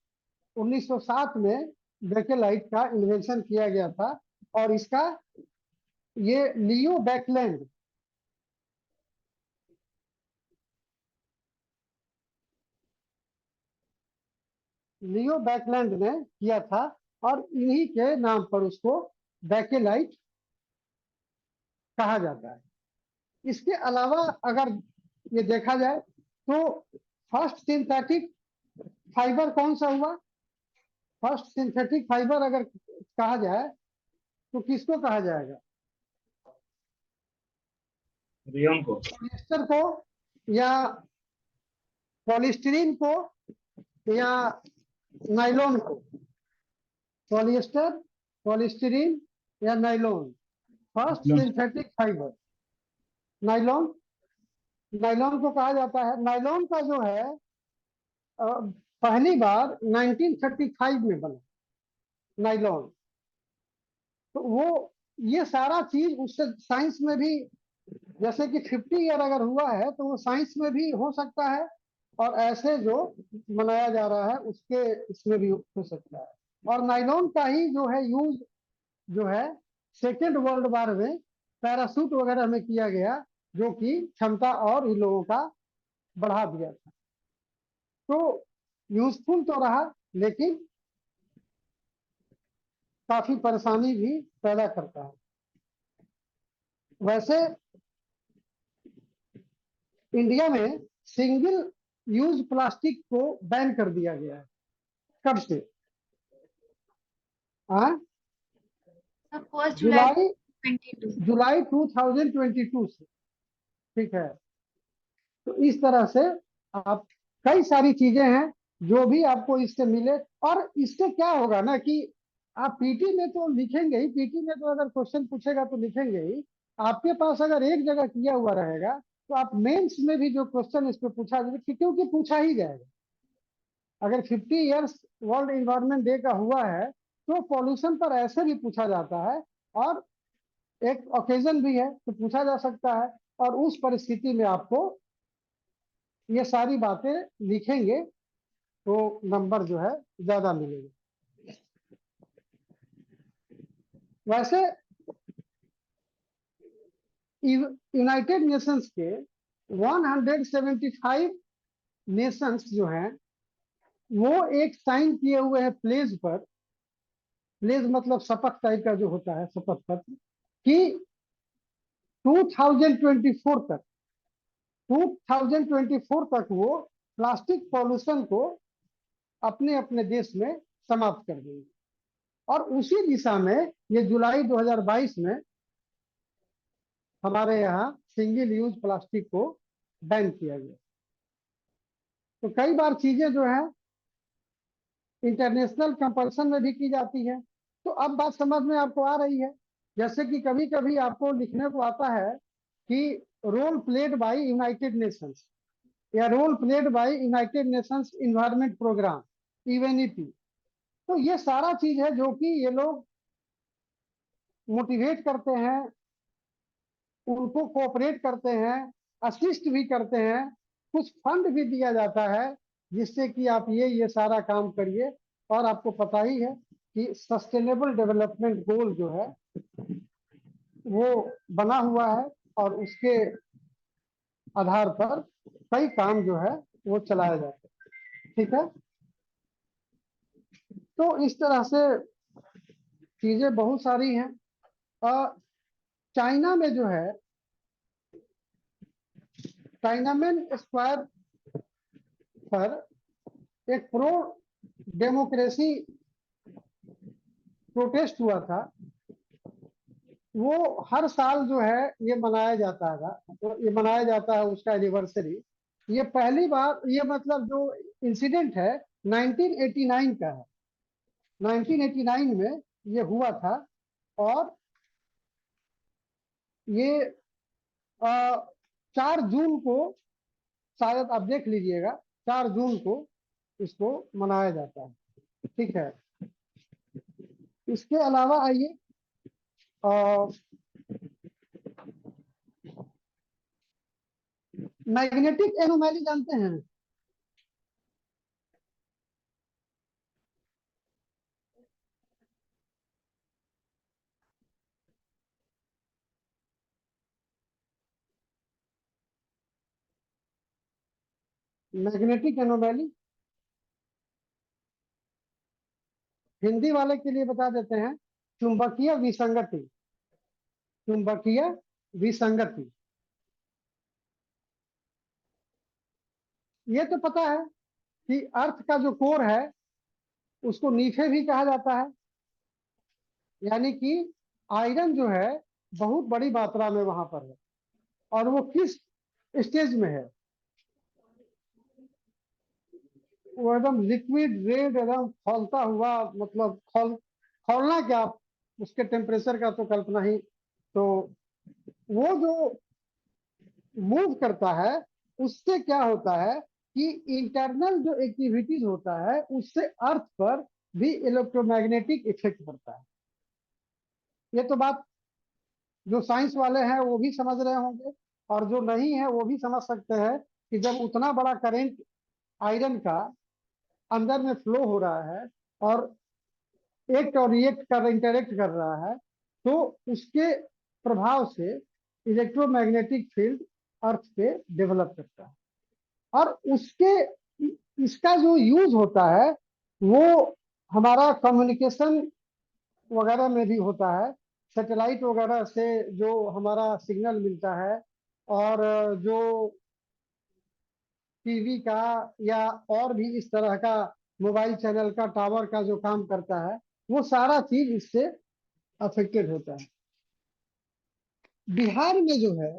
1907 में बेकेलाइट का इन्वेंशन किया गया था। और इसका ये लियो बैकलैंड, लियो बैकलैंड ने किया था, और इन्हीं के नाम पर उसको बैकेलाइट कहा जाता है। इसके अलावा अगर ये देखा जाए तो फर्स्ट सिंथेटिक फाइबर कौन सा हुआ? फर्स्ट सिंथेटिक फाइबर अगर कहा जाए तो किसको कहा जाएगा? रेयन को, पॉलिएस्टर को, या पॉलिस्टीरीन को, या नाइलॉन को? पॉलिएस्टर, पॉलिस्टीरीन, या nylon? First synthetic fibre nylon, nylon को कहा जाता है। नाइलॉन का जो है पहली बार 1935 में बना नाइलॉन। तो वो ये सारा चीज उससे साइंस में भी, जैसे कि 50 ईयर अगर हुआ है तो वो साइंस में भी हो सकता है, और ऐसे जो मनाया जा रहा है उसके इसमें भी हो सकता है। और नायलॉन का ही जो है यूज जो है सेकेंड वर्ल्ड वार में पैरासूट वगैरह में किया गया, जो कि क्षमता और इन लोगों का बढ़ा दिया था। तो यूजफुल तो रहा, लेकिन काफी परेशानी भी पैदा करता है। वैसे इंडिया में सिंगल यूज प्लास्टिक को बैन कर दिया गया है। कब से? हाँ, फर्स्ट जुलाई जुलाई 22। जुलाई 2022 से। ठीक है। तो इस तरह से आप कई सारी चीजें हैं जो भी आपको इससे मिले। और इससे क्या होगा ना कि आप पीटी में तो लिखेंगे ही, पीटी में तो अगर क्वेश्चन पूछेगा तो लिखेंगे ही। आपके पास अगर एक जगह किया हुआ रहेगा तो आप मेंस में भी जो क्वेश्चन इस पे पूछा जाएगा, क्योंकि पूछा ही जाएगा। अगर 50 इयर्स वर्ल्ड इन्वायरमेंट डे का हुआ है तो पॉल्यूशन पर ऐसे भी पूछा जाता है, और एक ओकेजन भी है तो पूछा जा सकता है। और उस परिस्थिति में आपको ये सारी बातें लिखेंगे तो नंबर जो है ज्यादा मिलेंगे। वैसे यूनाइटेड नेशंस के 175 नेशंस जो हैं वो एक साइन किए हुए हैं प्लेज पर। प्लेज मतलब शपथ टाइप का जो होता है, शपथ पत्र, कि 2024 तक 2024 तक वो प्लास्टिक पॉल्यूशन को अपने अपने देश में समाप्त कर देंगे। और उसी दिशा में ये जुलाई 2022 में हमारे यहाँ सिंगल यूज प्लास्टिक को बैन किया गया। तो कई बार चीजें जो है इंटरनेशनल कंपल्सन में भी की जाती है। तो अब बात समझ में आपको आ रही है। जैसे कि कभी कभी आपको लिखने को आता है कि role played by United Nations, या role played by United Nations environment programme, UNEP. तो ये सारा चीज है जो कि ये लोग मोटिवेट करते हैं, उनको कोऑपरेट करते हैं, असिस्ट भी करते हैं, कुछ फंड भी दिया जाता है जिससे कि आप ये सारा काम करिए। और आपको पता ही है कि सस्टेनेबल डेवलपमेंट गोल जो है वो बना हुआ है, और उसके आधार पर कई काम जो है वो चलाए जाते हैं। ठीक है। तो इस तरह से चीजें बहुत सारी हैं। चाइना में जो है टाइनामेन स्क्वायर पर एक प्रो डेमोक्रेसी प्रोटेस्ट हुआ था। वो हर साल जो है ये मनाया जाता है, तो ये मनाया जाता है उसका एनिवर्सरी। ये पहली बार, ये मतलब जो इंसिडेंट है 1989 का है। 1989 में ये हुआ था। और ये 4 जून को, शायद आप देख लीजिएगा, 4 जून को इसको मनाया जाता है। ठीक है। इसके अलावा आइए, मैग्नेटिक एनोमैली जानते हैं? मैग्नेटिक एनोमैली हिंदी वाले के लिए बता देते हैं, चुंबकीय विसंगति। चुंबकीय विसंगति, ये तो पता है कि अर्थ का जो कोर है उसको नीचे भी कहा जाता है। यानी कि आयरन जो है बहुत बड़ी मात्रा में वहां पर है। और वो किस स्टेज में है? वो एकदम लिक्विड रेड, एकदम खौलता हुआ, मतलब खौलना क्या, उसके टेम्परेचर का तो कल्पना ही। तो वो जो मूव करता है उससे क्या होता है कि इंटरनल जो एक्टिविटीज होता है उससे अर्थ पर भी इलेक्ट्रोमैग्नेटिक इफेक्ट पड़ता है। ये तो बात जो साइंस वाले हैं वो भी समझ रहे होंगे, और जो नहीं है वो भी समझ सकते हैं कि जब उतना बड़ा करंट आयरन का अंदर में फ्लो हो रहा है और एक और रिएक्ट कर इंटरेक्ट कर रहा है, तो उसके प्रभाव से इलेक्ट्रोमैग्नेटिक फील्ड अर्थ पे डेवलप करता है। और उसके इसका जो यूज होता है वो हमारा कम्युनिकेशन वगैरह में भी होता है। सैटेलाइट वगैरह से जो हमारा सिग्नल मिलता है, और जो टीवी का या और भी इस तरह का मोबाइल चैनल का टावर का जो काम करता है, वो सारा चीज इससे अफेक्टेड होता है। बिहार में जो है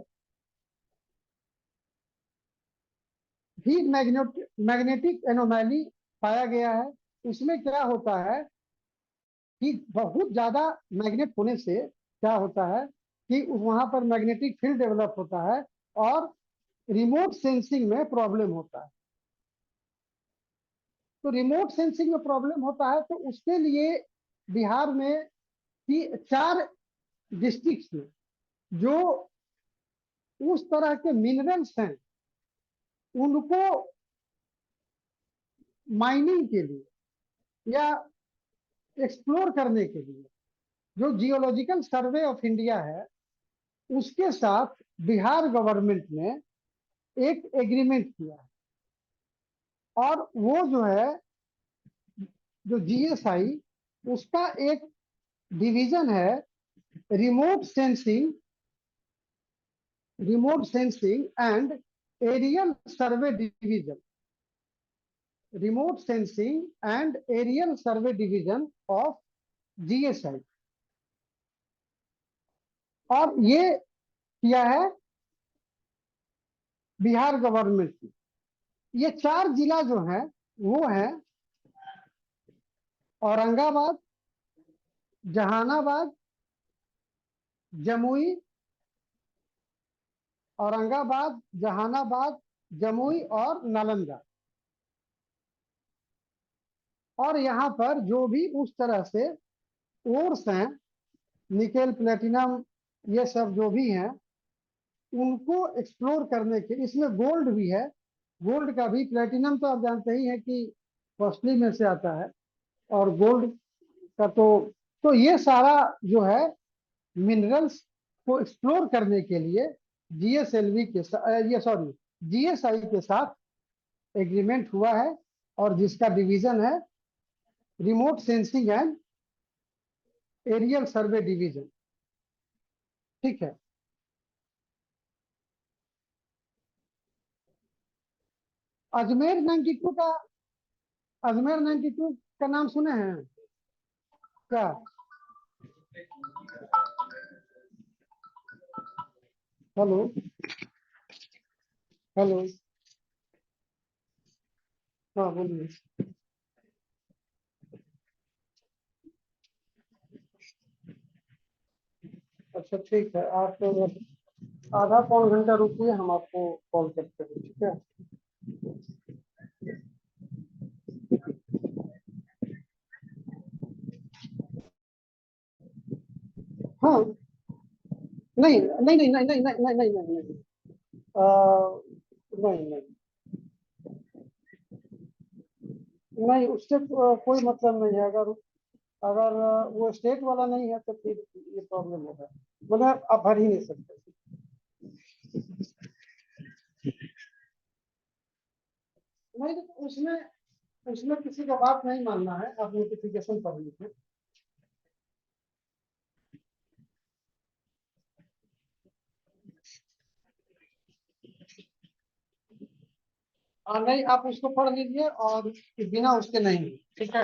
भी मैग्नेटिक एनोमैली पाया गया है। उसमें क्या होता है कि बहुत ज्यादा मैग्नेट होने से क्या होता है कि वहां पर मैग्नेटिक फील्ड डेवलप होता है और रिमोट सेंसिंग में प्रॉब्लम होता है। तो रिमोट सेंसिंग में प्रॉब्लम होता है, तो उसके लिए बिहार में कि 4 डिस्ट्रिक्ट में जो उस तरह के मिनरल्स हैं उनको माइनिंग के लिए या एक्सप्लोर करने के लिए जो जियोलॉजिकल सर्वे ऑफ इंडिया है उसके साथ बिहार गवर्नमेंट ने एक एग्रीमेंट किया है। और वो जो है जो जीएसआई उसका एक डिवीजन है remote sensing and aerial survey division. Remote sensing and aerial survey division of GSI. और ये किया है बिहार गवर्नमेंट की। ये 4 जिला जो है वो है औरंगाबाद, जहानाबाद, जमुई, औरंगाबाद, जहानाबाद, जमुई और नालंदा। और यहाँ पर जो भी उस तरह से ओर्स हैं, निकेल, प्लेटिनम, ये सब जो भी हैं उनको एक्सप्लोर करने के, इसमें गोल्ड भी है। गोल्ड का भी, प्लेटिनम तो आप जानते ही हैं कि कॉस्टली में से आता है, और गोल्ड का तो ये सारा जो है मिनरल्स को एक्सप्लोर करने के लिए जीएसएलवी के जीएसआई के साथ एग्रीमेंट हुआ है, और जिसका डिवीजन है remote sensing and aerial survey division. ठीक है। अजमेर 92 का, अजमेर 92 का नाम सुने हैं क्या? Hello hello. हाँ बोलिए। अच्छा ठीक है, आप तो आधा पौन घंटा रुकिए, हम आपको कॉल करते हैं। ठीक है। हाँ, नहीं नहीं नहीं नहीं नहीं नहीं नहीं नहीं नहीं नहीं नहीं नहीं नहीं, उससे कोई मतलब नहीं है। अगर अगर वो स्टेट वाला नहीं है तो फिर ये प्रॉब्लम होगा, मतलब आप भर ही नहीं सकते। नहीं तो उसमें उसमें किसी का बात नहीं मानना है, आप नोटिफिकेशन पढ़ लीजिए। नहीं, आप उसको पढ़ लीजिए और बिना उसके नहीं। ठीक है।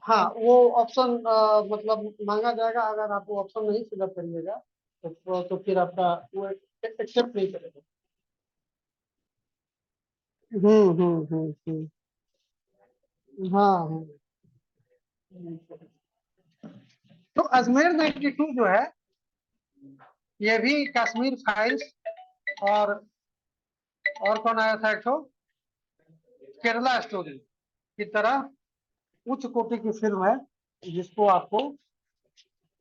हाँ, वो ऑप्शन मतलब मांगा जाएगा। अगर आप वो ऑप्शन नहीं फिलअप करिएगा तो फिर आपका वो एक्सेप्ट नहीं करेगा। हाँ हाँ। तो अजमेर 92 जो है ये भी कश्मीर फाइल्स और कौन आया था, एक तो केरला स्टोरी की तरह उच्च कोटि की फिल्म है, जिसको आपको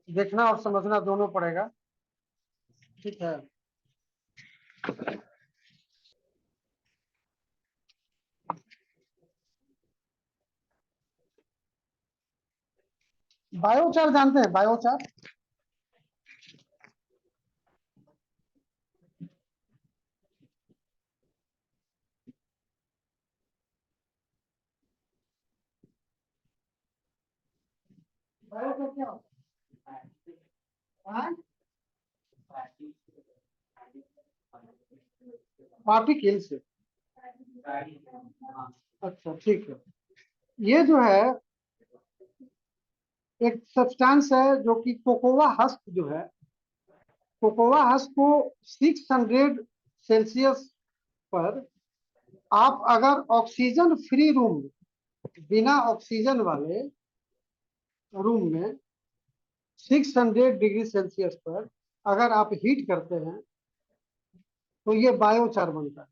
देखना और समझना दोनों पड़ेगा। ठीक है। बायोचार जानते हैं? बायोचार बायोचार क्या होता है? हाँ? पार्टिकल से। अच्छा ठीक है। ये जो है एक सब्सटेंस है जो कि कोकोआ हस्क जो है, कोकोआ हस्क को 600 सेल्सियस पर आप अगर ऑक्सीजन फ्री रूम, बिना ऑक्सीजन वाले रूम में 600 डिग्री सेल्सियस पर अगर आप हीट करते हैं तो ये बायोचार बनता है।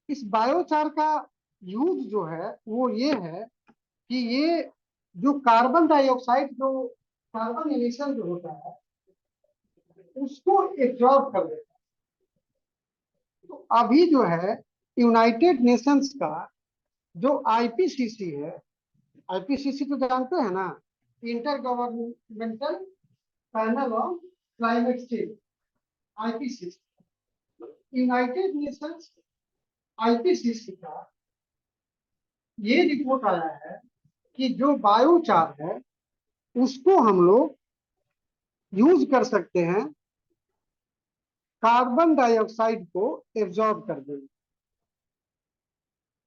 इस बायोचार का यूज जो है वो ये है कि ये जो कार्बन डाइऑक्साइड, जो कार्बन एमिशन जो होता है उसको एब्जॉर्ब कर देता है। तो अभी जो है यूनाइटेड नेशंस का जो आईपीसीसी है, आईपीसीसी तो जानते हैं ना, inter governmental panel on climate change, IPCC, United Nations IPCC का ये रिपोर्ट आया है कि जो बायोचार है उसको हम लोग यूज कर सकते हैं कार्बन डाइऑक्साइड को एब्जॉर्ब कर देंगे।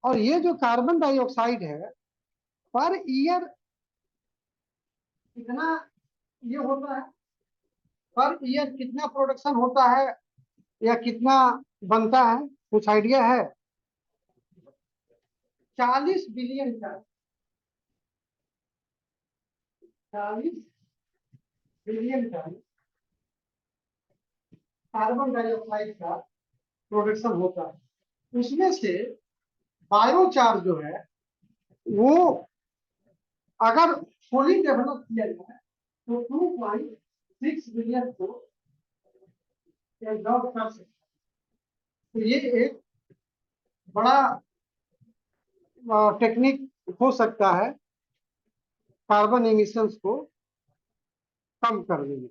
और ये जो कार्बन डाइऑक्साइड है पर ईयर कितना ये होता है, पर ईयर कितना प्रोडक्शन होता है या कितना बनता है, कुछ आइडिया है? 40 billion ton, 40 billion ton carbon dioxide का प्रोडक्शन होता है। उसमें से बायोचार जो है वो अगर फुली डेवलप किया जाए तो 2.6 बिलियन को एब्जॉर्ब कर सकते हैं। तो ये एक बड़ा टेक्निक हो सकता है कार्बन एमिशंस को कम करने में।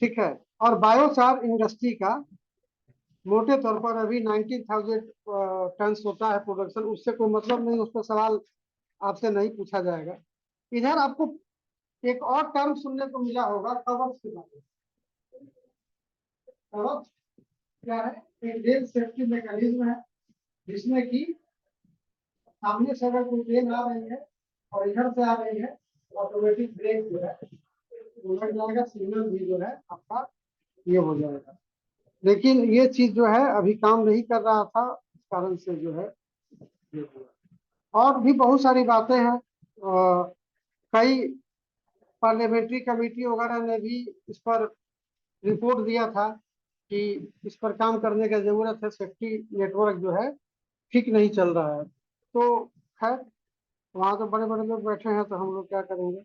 ठीक है। और बायोचार इंडस्ट्री का मोटे तौर पर अभी 19,000 टन होता है प्रोडक्शन। उससे कोई मतलब नहीं, उस पर सवाल आपसे नहीं पूछा जाएगा। इधर आपको एक और टर्म सुनने को मिला होगा, कवच के बारे में। कवच क्या है? एक रेल सेफ्टी मैकेनिज्म है जिसमें कि सामने से अगर कोई ट्रेन आ रही है और इधर से आ रही है, ऑटोमेटिक ब्रेक जो है वो लग जाएगा, सिग्नल भी जो है आपका ये हो जाएगा। लेकिन ये चीज जो है अभी काम नहीं कर रहा था, इस कारण से जो है ये हुआ। और भी बहुत सारी बातें हैं। कई पार्लियामेंट्री कमेटी वगैरह ने भी इस पर रिपोर्ट दिया था कि इस पर काम करने की जरूरत है, सेफ्टी नेटवर्क जो है ठीक नहीं चल रहा है। तो खैर वहां तो बड़े बड़े लोग बैठे हैं तो हम लोग क्या करेंगे।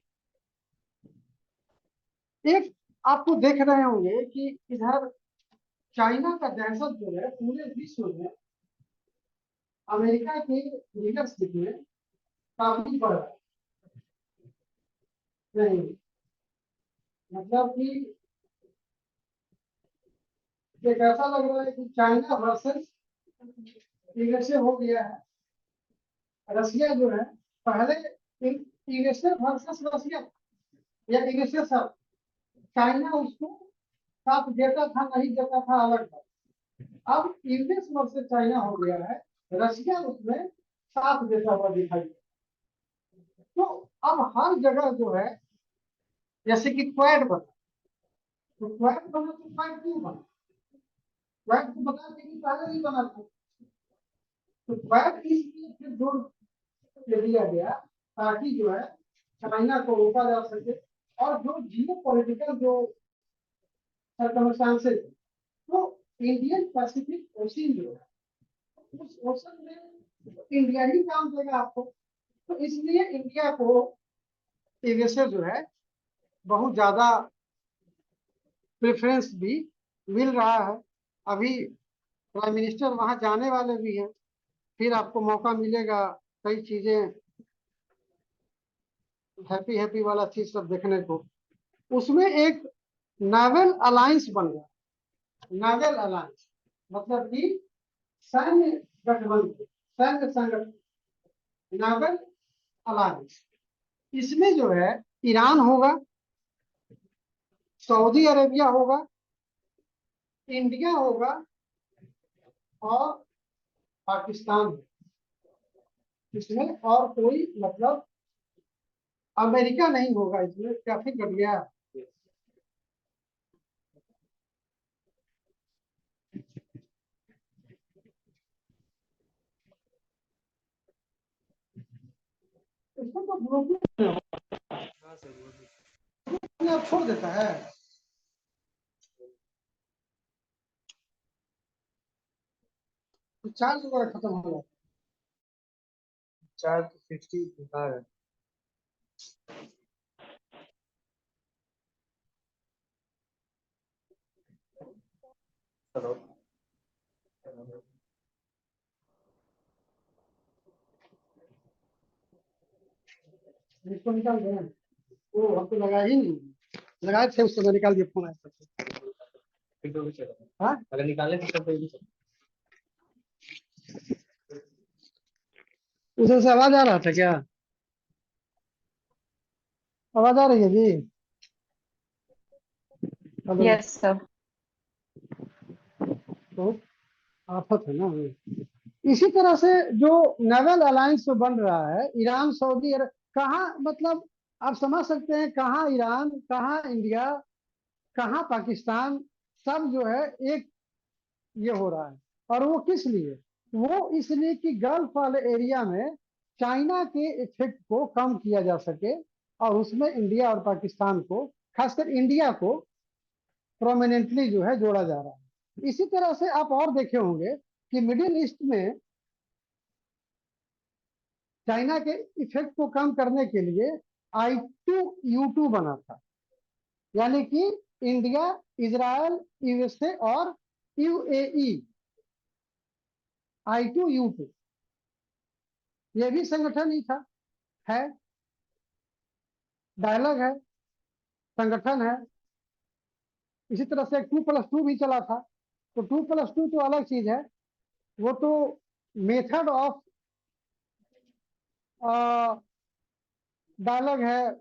एक आपको देख रहे होंगे कि इधर चाइना का दहशत जो है पूरे विश्व में अमेरिका के लीडरशिप में काफी बढ़ रहा है। नहीं, मतलब कि एक ऐसा लग रहा है कि चाइना वर्सेस यूएसए हो गया है। रसिया जो है पहले यूएसए वर्सेस रसिया या यूएसए सब, चाइना उसको साथ देता था नहीं देता था अलग था। अब यूएस वर्सेस चाइना हो गया है, रसिया उसमें साथ देता हुआ दिखाई दे। तो अब हर जगह जो है, जैसे कि क्वाड बना, तो क्वाड बना तो क्वाड क्यों बना? क्वाड को बताते कि पहले नहीं बना था। तो क्वाड इसलिए फिर जोड़ दिया गया ताकि जो है चाइना को रोका जा सके। और जो जियो पॉलिटिकल जो सर्कमस्टांसेस, तो इंडियन पैसिफिक ओशन जो है उस ओशन में इंडिया ही काम देगा आपको। तो इसलिए इंडिया को यूएसए जो है बहुत ज्यादा प्रेफरेंस भी मिल रहा है। अभी प्राइम मिनिस्टर वहां जाने वाले भी हैं, फिर आपको मौका मिलेगा कई चीजें हैप्पी हैप्पी वाला चीज सब देखने को। उसमें एक नावल अलायंस बन गया। नावल अलायंस मतलब कि सैन्य गठबंधन, सैन्य संगठन, नावल अलायंस। इसमें जो है ईरान होगा, सऊदी अरेबिया होगा, इंडिया होगा और पाकिस्तान। इसमें और कोई मतलब अमेरिका नहीं होगा। इसमें काफी घटिया। इसको तो ब्लूटूथ अपने आप छोड़ देता है। तो चार्ज वगैरह खत्म हो गया। चार्ज 60 दिखा है। इसको निकाल दे। वो हम तो लगा ही नहीं, लगाए थे उसको, निकाल दिया फोन आया था। हाँ अगर निकाले तो उधर से आवाज आ रहा था क्या? आवाज आ रही है जी? हेलो। Yes, sir. तो आफत है ना। इसी तरह से जो नेवल अलायंस जो बन रहा है, ईरान सऊदी अरब, कहाँ मतलब आप समझ सकते हैं, कहाँ ईरान, कहाँ इंडिया, कहाँ पाकिस्तान, सब जो है एक ये हो रहा है। और वो किस लिए? वो इसलिए कि गल्फ वाले एरिया में चाइना के इफेक्ट को कम किया जा सके, और उसमें इंडिया और पाकिस्तान को, खासकर इंडिया को प्रोमिनेंटली जो है जोड़ा जा रहा है। इसी तरह से आप और देखे होंगे कि मिडिल ईस्ट में चाइना के इफेक्ट को कम करने के लिए I2U2 बना था। यानी कि इंडिया, इजराइल, यूएसए और यूएई, I2U2 ये भी संगठन ही था, है, डायलॉग है, संगठन है। इसी तरह से 2+2 भी चला था। तो 2+2 तो अलग चीज है, वो तो मेथड ऑफ डायलॉग है,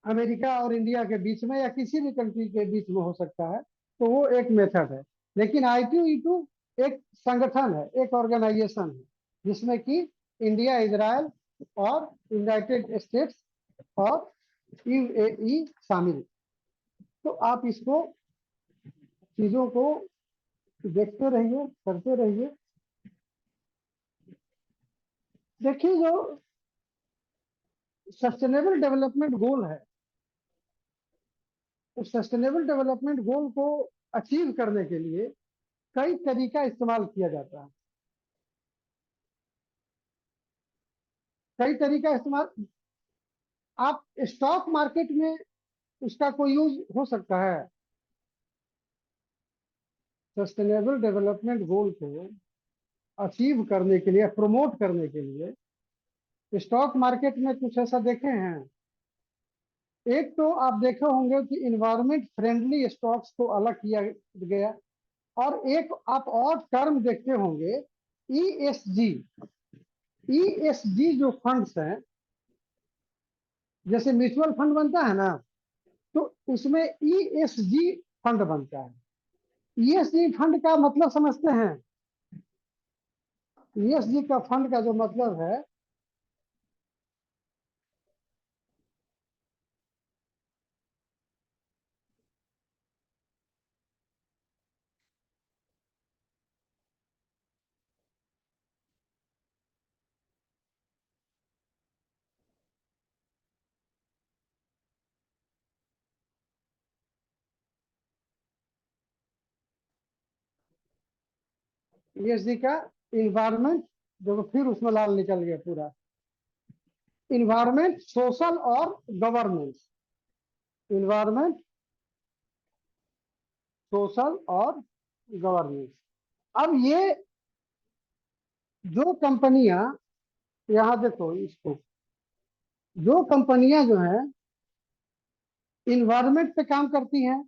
अमेरिका और इंडिया के बीच में या किसी भी कंट्री के बीच में हो सकता है। तो वो एक मेथड है। लेकिन I2E2 एक संगठन है, एक ऑर्गेनाइजेशन है, जिसमें कि इंडिया, इजराइल और यूनाइटेड स्टेट्स और यूएई शामिल। तो आप इसको, चीजों को देखते रहिए, करते रहिए। देखिए जो सस्टेनेबल डेवलपमेंट गोल है, उस सस्टेनेबल डेवलपमेंट गोल को अचीव करने के लिए कई तरीका इस्तेमाल किया जाता है। कई तरीका इस्तेमाल, आप स्टॉक मार्केट में उसका कोई यूज हो सकता है। सस्टेनेबल डेवलपमेंट गोल को अचीव करने के लिए, प्रमोट करने के लिए स्टॉक मार्केट में कुछ ऐसा देखे हैं। एक तो आप देखे होंगे कि इन्वायरमेंट फ्रेंडली स्टॉक्स को अलग किया गया, और एक आप और टर्म देखते होंगे, ईएसजी। ईएसजी जो फंड्स हैं, जैसे म्यूचुअल फंड बनता है ना, तो उसमें ईएसजी फंड बनता है। ईएसजी फंड का मतलब समझते हैं? ईएसजी का फंड का जो मतलब है, ईएसजी का इन्वायरमेंट, देखो फिर उसमें लाल निकल गया पूरा, इन्वायरमेंट, सोशल और गवर्नेंस। इन्वायरमेंट, सोशल और गवर्नेंस। अब ये जो कंपनियां, यहां देखो इसको, जो कंपनियां जो है इन्वायरमेंट पे काम करती हैं,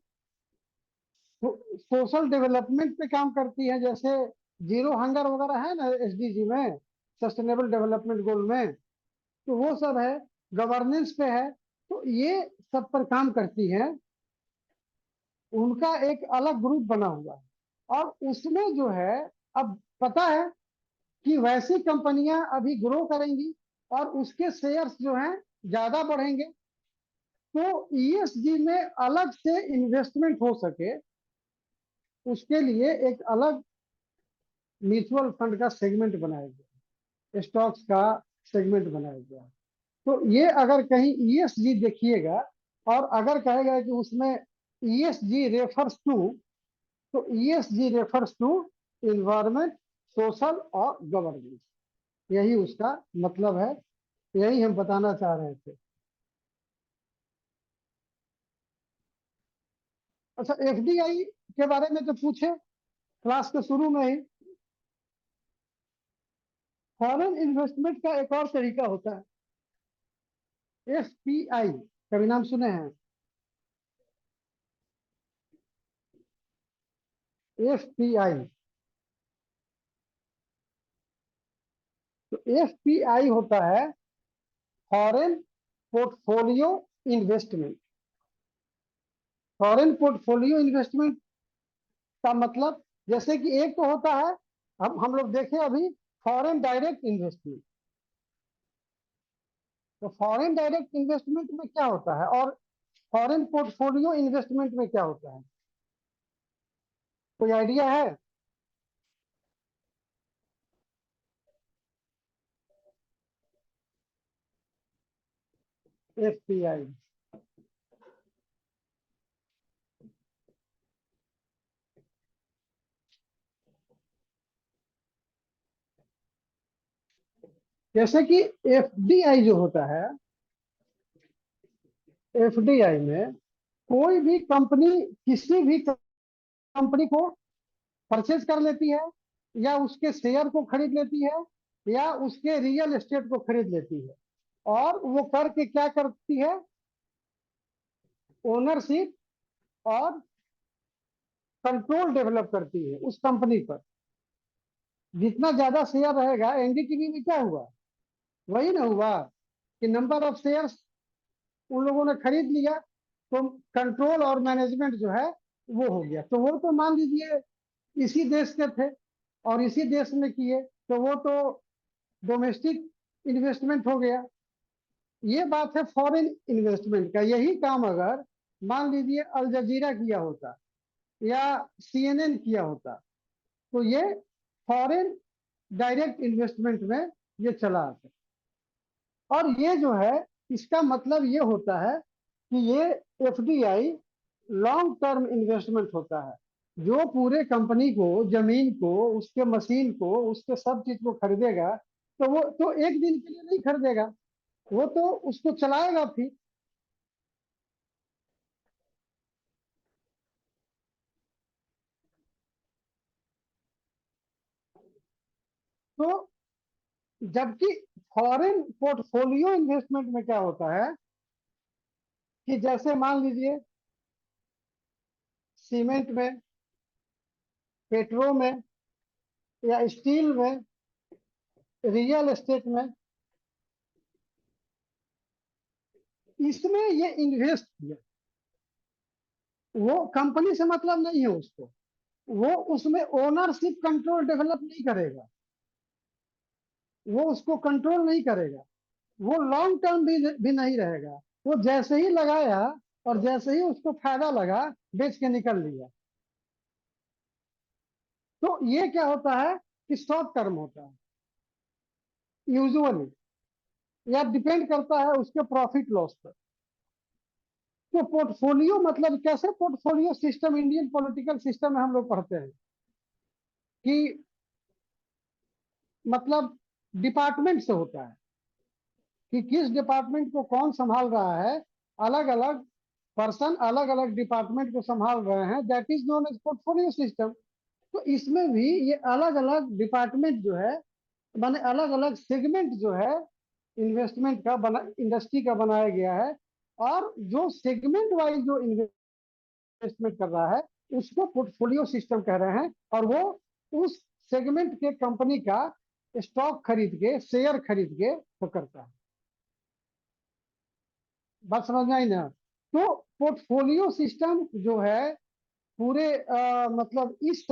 सोशल डेवलपमेंट पे काम करती हैं, जैसे जीरो हंगर वगैरह है ना एसडीजी में, सस्टेनेबल डेवलपमेंट गोल में, तो वो सब है। गवर्नेंस पे है, तो ये सब पर काम करती हैं। उनका एक अलग ग्रुप बना हुआ है, और उसमें जो है, अब पता है कि वैसी कंपनियां अभी ग्रो करेंगी और उसके शेयर्स जो हैं ज्यादा बढ़ेंगे। तो ईएसजी में अलग से इन्वेस्टमेंट हो सके, उसके लिए एक अलग म्यूचुअल फंड का सेगमेंट बनाया गया, स्टॉक्स का सेगमेंट बनाया गया। तो ये अगर कहीं ईएसजी देखिएगा और अगर कहेगा कि उसमें ईएसजी रेफर्स टू, तो ESG refers to environment, social और गवर्नेंस, यही उसका मतलब है, यही हम बताना चाह रहे थे। अच्छा, एफडीआई के बारे में तो पूछे क्लास के शुरू में ही। फॉरेन इन्वेस्टमेंट का एक और तरीका होता है एफपीआई, कभी नाम सुने हैं? एफपीआई, तो एफपीआई होता है foreign portfolio investment. Foreign portfolio investment का मतलब, जैसे कि एक तो होता है, हम लोग देखें अभी, फॉरेन डायरेक्ट इन्वेस्टमेंट। तो फॉरेन डायरेक्ट इन्वेस्टमेंट में क्या होता है और फॉरेन पोर्टफोलियो इन्वेस्टमेंट में क्या होता है, कोई आइडिया है? एफपीआई, जैसे कि एफडीआई जो होता है, एफडीआई में कोई भी कंपनी किसी भी कंपनी को परचेज कर लेती है, या उसके शेयर को खरीद लेती है, या उसके रियल एस्टेट को खरीद लेती है, और वो करके क्या करती है, ओनरशिप और कंट्रोल डेवलप करती है उस कंपनी पर। जितना ज्यादा शेयर रहेगा, एनडीटीवी में क्या हुआ, वही ना हुआ कि नंबर ऑफ शेयर्स उन लोगों ने खरीद लिया, तो कंट्रोल और मैनेजमेंट जो है वो हो गया। तो वो तो मान लीजिए इसी देश के थे और इसी देश में किए, तो वो तो डोमेस्टिक इन्वेस्टमेंट हो गया। ये बात है फॉरेन इन्वेस्टमेंट का। यही काम अगर मान लीजिए अल जजीरा किया होता या सीएनएन किया होता, तो ये फॉरेन डायरेक्ट इन्वेस्टमेंट में ये चला आता। और ये जो है, इसका मतलब ये होता है कि ये एफडीआई लॉन्ग टर्म इन्वेस्टमेंट होता है, जो पूरे कंपनी को, जमीन को, उसके मशीन को, उसके सब चीज को खरीदेगा, तो वो तो एक दिन के लिए नहीं खरीदेगा, वो तो उसको चलाएगा फिर। तो जबकि फॉरेन पोर्टफोलियो इन्वेस्टमेंट में क्या होता है कि जैसे मान लीजिए सीमेंट में, पेट्रो में, या स्टील में, रियल एस्टेट में, इसमें ये इन्वेस्ट किया, वो कंपनी से मतलब नहीं है उसको, वो उसमें ओनरशिप कंट्रोल डेवलप नहीं करेगा, वो उसको कंट्रोल नहीं करेगा, वो लॉन्ग टर्म भी नहीं रहेगा। वो जैसे ही लगाया और जैसे ही उसको फायदा लगा, बेच के निकल लिया। तो ये क्या होता है कि शॉर्ट टर्म होता है यूजुअली, या डिपेंड करता है उसके प्रॉफिट लॉस पर। तो पोर्टफोलियो मतलब कैसे, portfolio system Indian political system में हम लोग पढ़ते हैं कि मतलब डिपार्टमेंट से होता है कि किस डिपार्टमेंट को कौन संभाल रहा है, अलग अलग पर्सन अलग अलग डिपार्टमेंट को संभाल रहे हैं, that is known as portfolio system. तो इसमें भी ये अलग अलग डिपार्टमेंट जो है, माने अलग अलग सेगमेंट जो है इन्वेस्टमेंट का बना, इंडस्ट्री का बनाया गया है। और जो सेगमेंट वाइज जो इन्वेस्टमेंट कर रहा है उसको पोर्टफोलियो सिस्टम कह रहे हैं। और वो उस सेगमेंट के कंपनी का स्टॉक खरीद के, शेयर खरीद के वो करता है। बात समझ में आई ना? तो पोर्टफोलियो सिस्टम जो है पूरे मतलब इस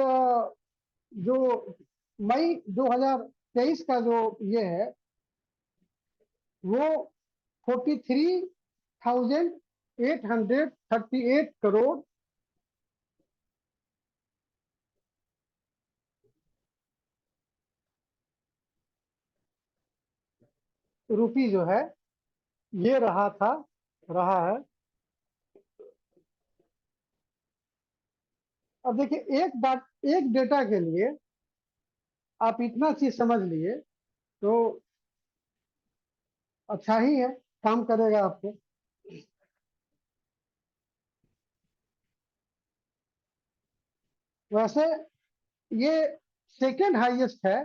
जो मई 2023 का जो ये है वो 43,838 करोड़ रुपी जो है ये रहा है। अब देखिए एक डेटा के लिए आप इतना चीज समझ लिए तो अच्छा ही है, काम करेगा आपको। वैसे ये सेकेंड हाईएस्ट है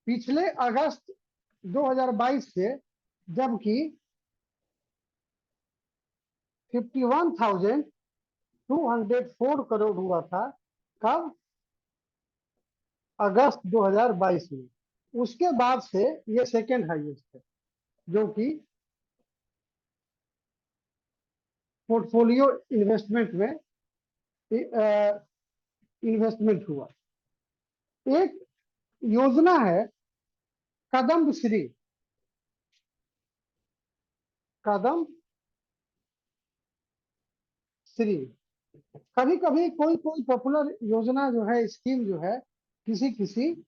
पिछले अगस्त 2022 से, जबकि 51,204 करोड़ हुआ था कब? अगस्त 2022 में। उसके बाद से ये सेकेंड हाईएस्ट है जो कि पोर्टफोलियो इन्वेस्टमेंट में इन्वेस्टमेंट हुआ। एक योजना है कदम श्री। कदम श्री कभी कभी कोई कोई पॉपुलर योजना जो है, स्कीम जो है, किसी किसी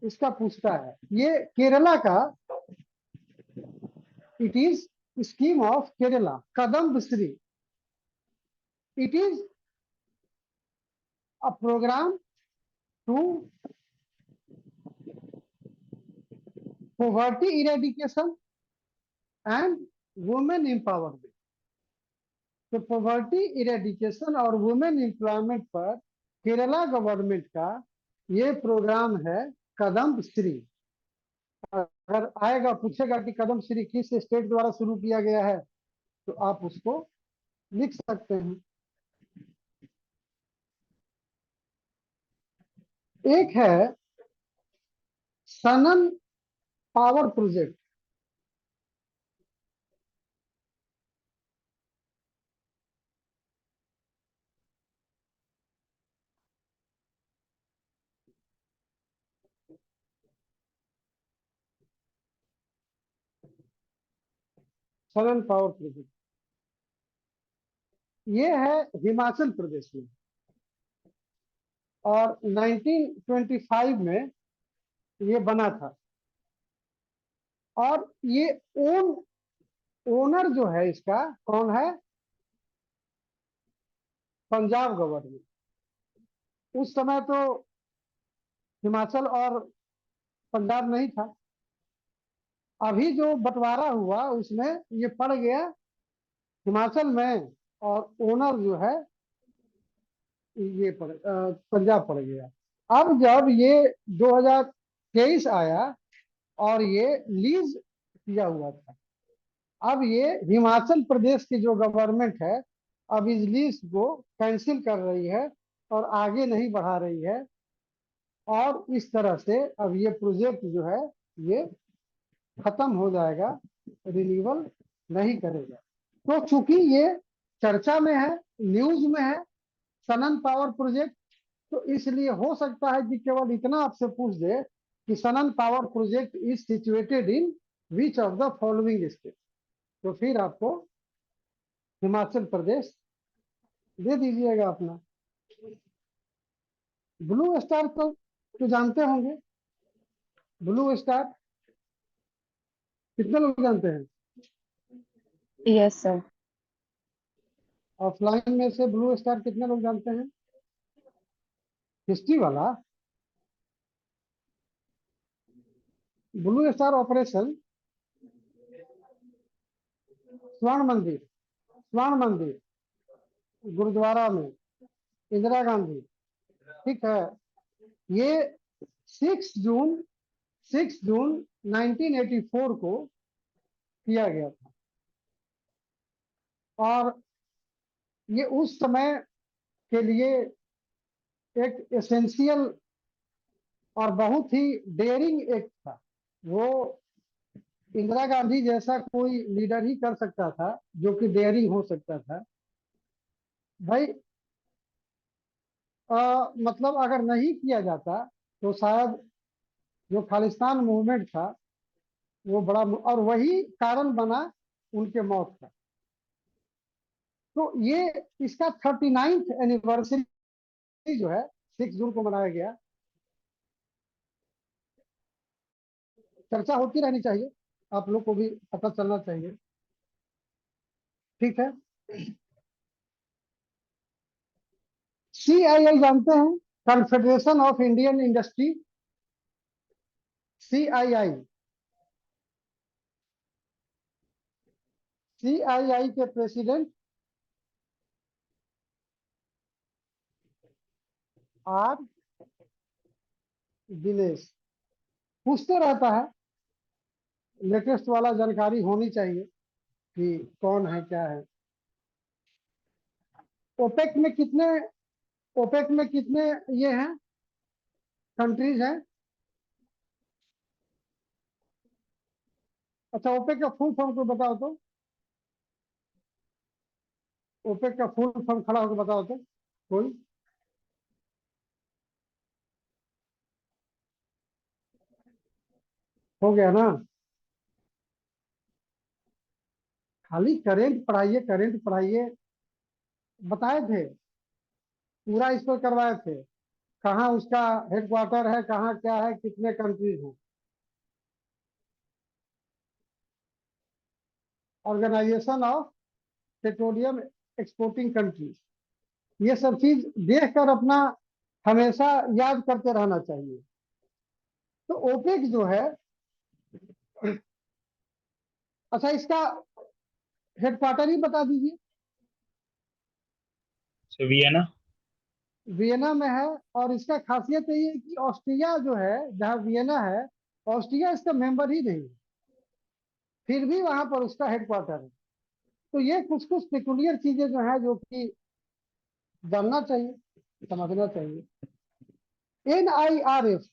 इसका पूछता है। ये केरला का, it is scheme of Kerala, Kudumbashree. It is a program to poverty eradication and women empowerment। तो पॉवर्टी इरेडिकेशन और वुमेन एम्प्लॉयमेंट पर केरला गवर्नमेंट का ये प्रोग्राम है कदम श्री। अगर आएगा पूछेगा कि कदम श्री किस स्टेट द्वारा शुरू किया गया है तो आप उसको लिख सकते हैं। एक है सनन पावर प्रोजेक्ट। सनन पावर प्रोजेक्ट ये है हिमाचल प्रदेश में, और 1925 में ये बना था। और ये ओनर जो है इसका कौन है? पंजाब गवर्नमेंट। उस समय तो हिमाचल और पंजाब नहीं था। अभी जो बंटवारा हुआ उसमें ये पड़ गया हिमाचल में, और ओनर जो है ये पंजाब पड़ गया। अब जब ये 2023 आया और ये लीज किया हुआ था, अब ये हिमाचल प्रदेश की जो गवर्नमेंट है अब इस लीज को कैंसिल कर रही है और आगे नहीं बढ़ा रही है। और इस तरह से अब ये प्रोजेक्ट जो है ये खत्म हो जाएगा, रिन्यूअल नहीं करेगा। तो चूंकि ये चर्चा में है, न्यूज में है, सनन पावर प्रोजेक्ट, तो इसलिए हो सकता है कि केवल इतना आपसे पूछ दे कि सनन power project is situated in which of the following state, तो फिर आपको हिमाचल प्रदेश दे दीजिएगा अपना। ब्लू स्टार को तो जानते होंगे, ब्लू स्टार कितने लोग जानते हैं? Yes, sir. ऑफलाइन में से ब्लू स्टार कितने लोग जानते हैं? हिस्ट्री वाला ब्लू स्टार ऑपरेशन स्वर्ण मंदिर स्वर्ण मंदिर गुरुद्वारा में, इंदिरा गांधी, ठीक है। ये 6 जून 1984 को किया गया था। और ये उस समय के लिए एक एसेंशियल और बहुत ही डेयरिंग एक्ट था। वो इंदिरा गांधी जैसा कोई लीडर ही कर सकता था जो कि डेयरिंग हो सकता था भाई। मतलब अगर नहीं किया जाता तो शायद जो खालिस्तान मूवमेंट था वो बड़ा, और वही कारण बना उनके मौत का। तो ये इसका 39th एनिवर्सरी जो है 6 जून को मनाया गया। चर्चा होती रहनी चाहिए, आप लोग को भी पता चलना चाहिए, ठीक है। CII जानते हैं, confederation of Indian industry, CII। CII के प्रेसिडेंट आर दिनेश। पूछते रहता है, लेटेस्ट वाला जानकारी होनी चाहिए कि कौन है क्या है। ओपेक में कितने ओपेक में कितने ये हैं, कंट्रीज हैं? अच्छा, ओपेक का फुल फॉर्म को बताओ तो, ओपेक का फुल फॉर्म खड़ा होकर बताओ तो कोई। हो गया ना? खाली करेंट पढ़ाइए, बताए थे, पूरा इस पर करवाए थे, कहाँ उसका हेडक्वार्टर है, कहाँ क्या है, कितने कंट्रीज हैं। Organisation of petroleum exporting countries. ये सब चीज देखकर अपना हमेशा याद करते रहना चाहिए। तो ओपेक जो है, अच्छा इसका हेडक्वार्टर ही बता दीजिए। वियना। वियना में है। और इसका खासियत यही है कि ऑस्ट्रिया जो है, जहाँ वियना है, ऑस्ट्रिया इसका मेंबर ही नहीं है, फिर भी वहां पर उसका हेडक्वार्टर है। तो ये कुछ कुछ पेकुलियर चीजें जो है जो कि जानना चाहिए, समझना चाहिए। NIRF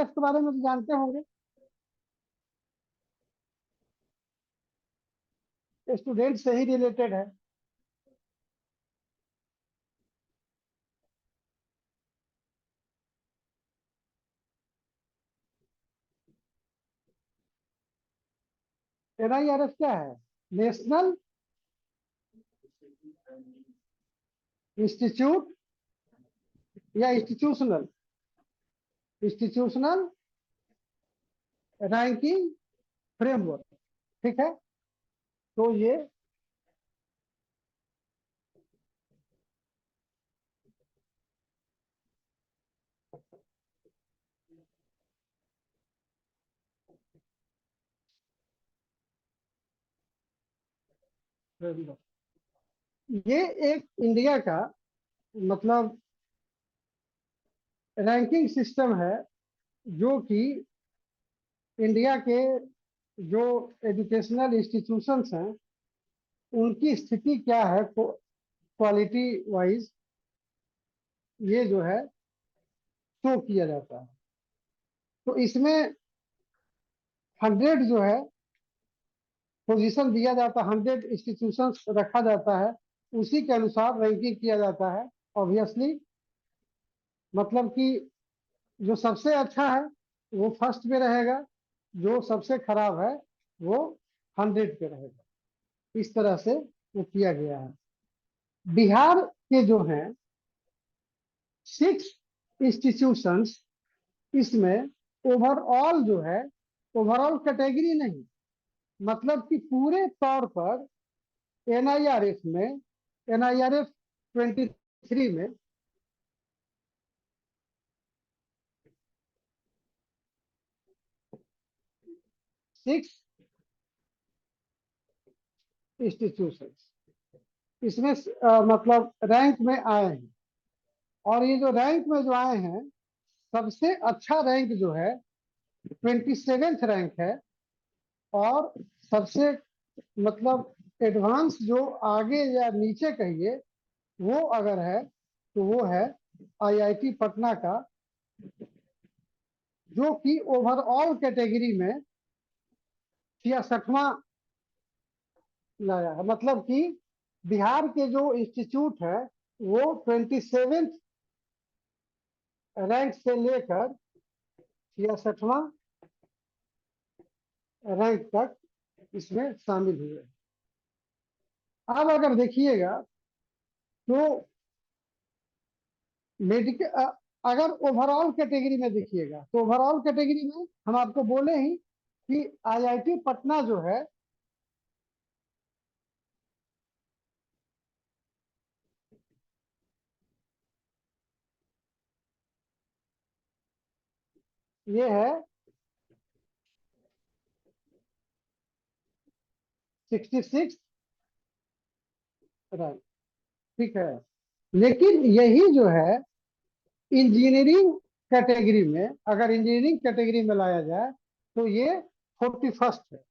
के बारे में तो जानते होंगे, स्टूडेंट से ही रिलेटेड है। NIRF क्या है? नेशनल इंस्टीट्यूट या इंस्टीट्यूशनल रैंकिंग फ्रेमवर्क, ठीक है। तो ये ये एक इंडिया का मतलब रैंकिंग सिस्टम है जो कि इंडिया के जो एजुकेशनल इंस्टीट्यूशंस हैं उनकी स्थिति क्या है क्वालिटी वाइज, ये जो है शो किया जाता है। तो इसमें 100 जो है पोजीशन दिया जाता है, 100 इंस्टीट्यूशंस रखा जाता है, उसी के अनुसार रैंकिंग किया जाता है। ऑब्वियसली मतलब कि जो सबसे अच्छा है वो फर्स्ट पे रहेगा, जो सबसे खराब है वो 100 पे रहेगा। इस तरह से वो किया गया है। बिहार के जो हैं 6 इंस्टीट्यूशंस, इसमें ओवरऑल जो है, ओवरऑल कैटेगरी नहीं, मतलब कि पूरे तौर पर NIRF में, NIRF 23 में 6 इंस्टीट्यूशंस, इसमें मतलब रैंक में आए हैं। और ये जो रैंक में जो आए हैं, सबसे अच्छा रैंक जो है 27th रैंक है। और सबसे मतलब एडवांस जो आगे या नीचे कहिए वो अगर है तो वो है आईआईटी पटना का, जो कि ओवरऑल कैटेगरी में 66वां लाया है। मतलब कि बिहार के जो इंस्टीट्यूट है वो 27th रैंक से लेकर 66वां रैंक तक इसमें शामिल हुए। अब अगर देखिएगा तो मेडिकल, अगर ओवरऑल कैटेगरी में देखिएगा तो ओवरऑल कैटेगरी में हम आपको बोले ही कि आईआईटी पटना जो है ये है 66 रैंक, ठीक है। लेकिन यही जो है इंजीनियरिंग कैटेगरी में, अगर इंजीनियरिंग कैटेगरी में लाया जाए तो ये 41st है।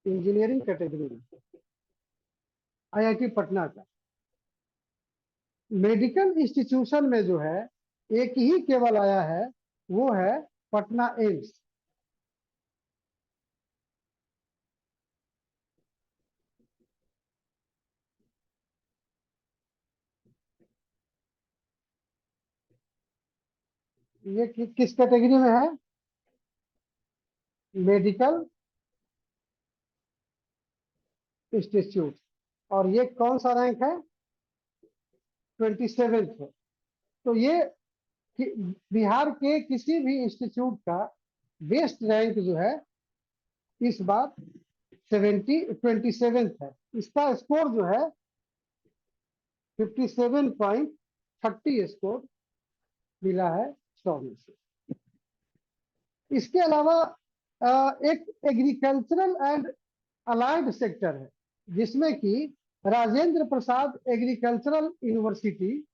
इंजीनियरिंग कैटेगरी में आईआईटी पटना का। मेडिकल इंस्टीट्यूशन में जो है एक ही केवल आया है, वो है पटना एम्स। ये किस कैटेगरी में है? Medical institute. और ये कौन सा रैंक है? 27th है। तो ये बिहार के किसी भी इंस्टीट्यूट का बेस्ट रैंक जो है इस बार 27th है। इसका स्कोर जो है 57.30 स्कोर मिला है 100 में से। इसके अलावा एक एग्रीकल्चरल एंड अलाइड सेक्टर है, जिसमें कि Rajendra Prasad agricultural university,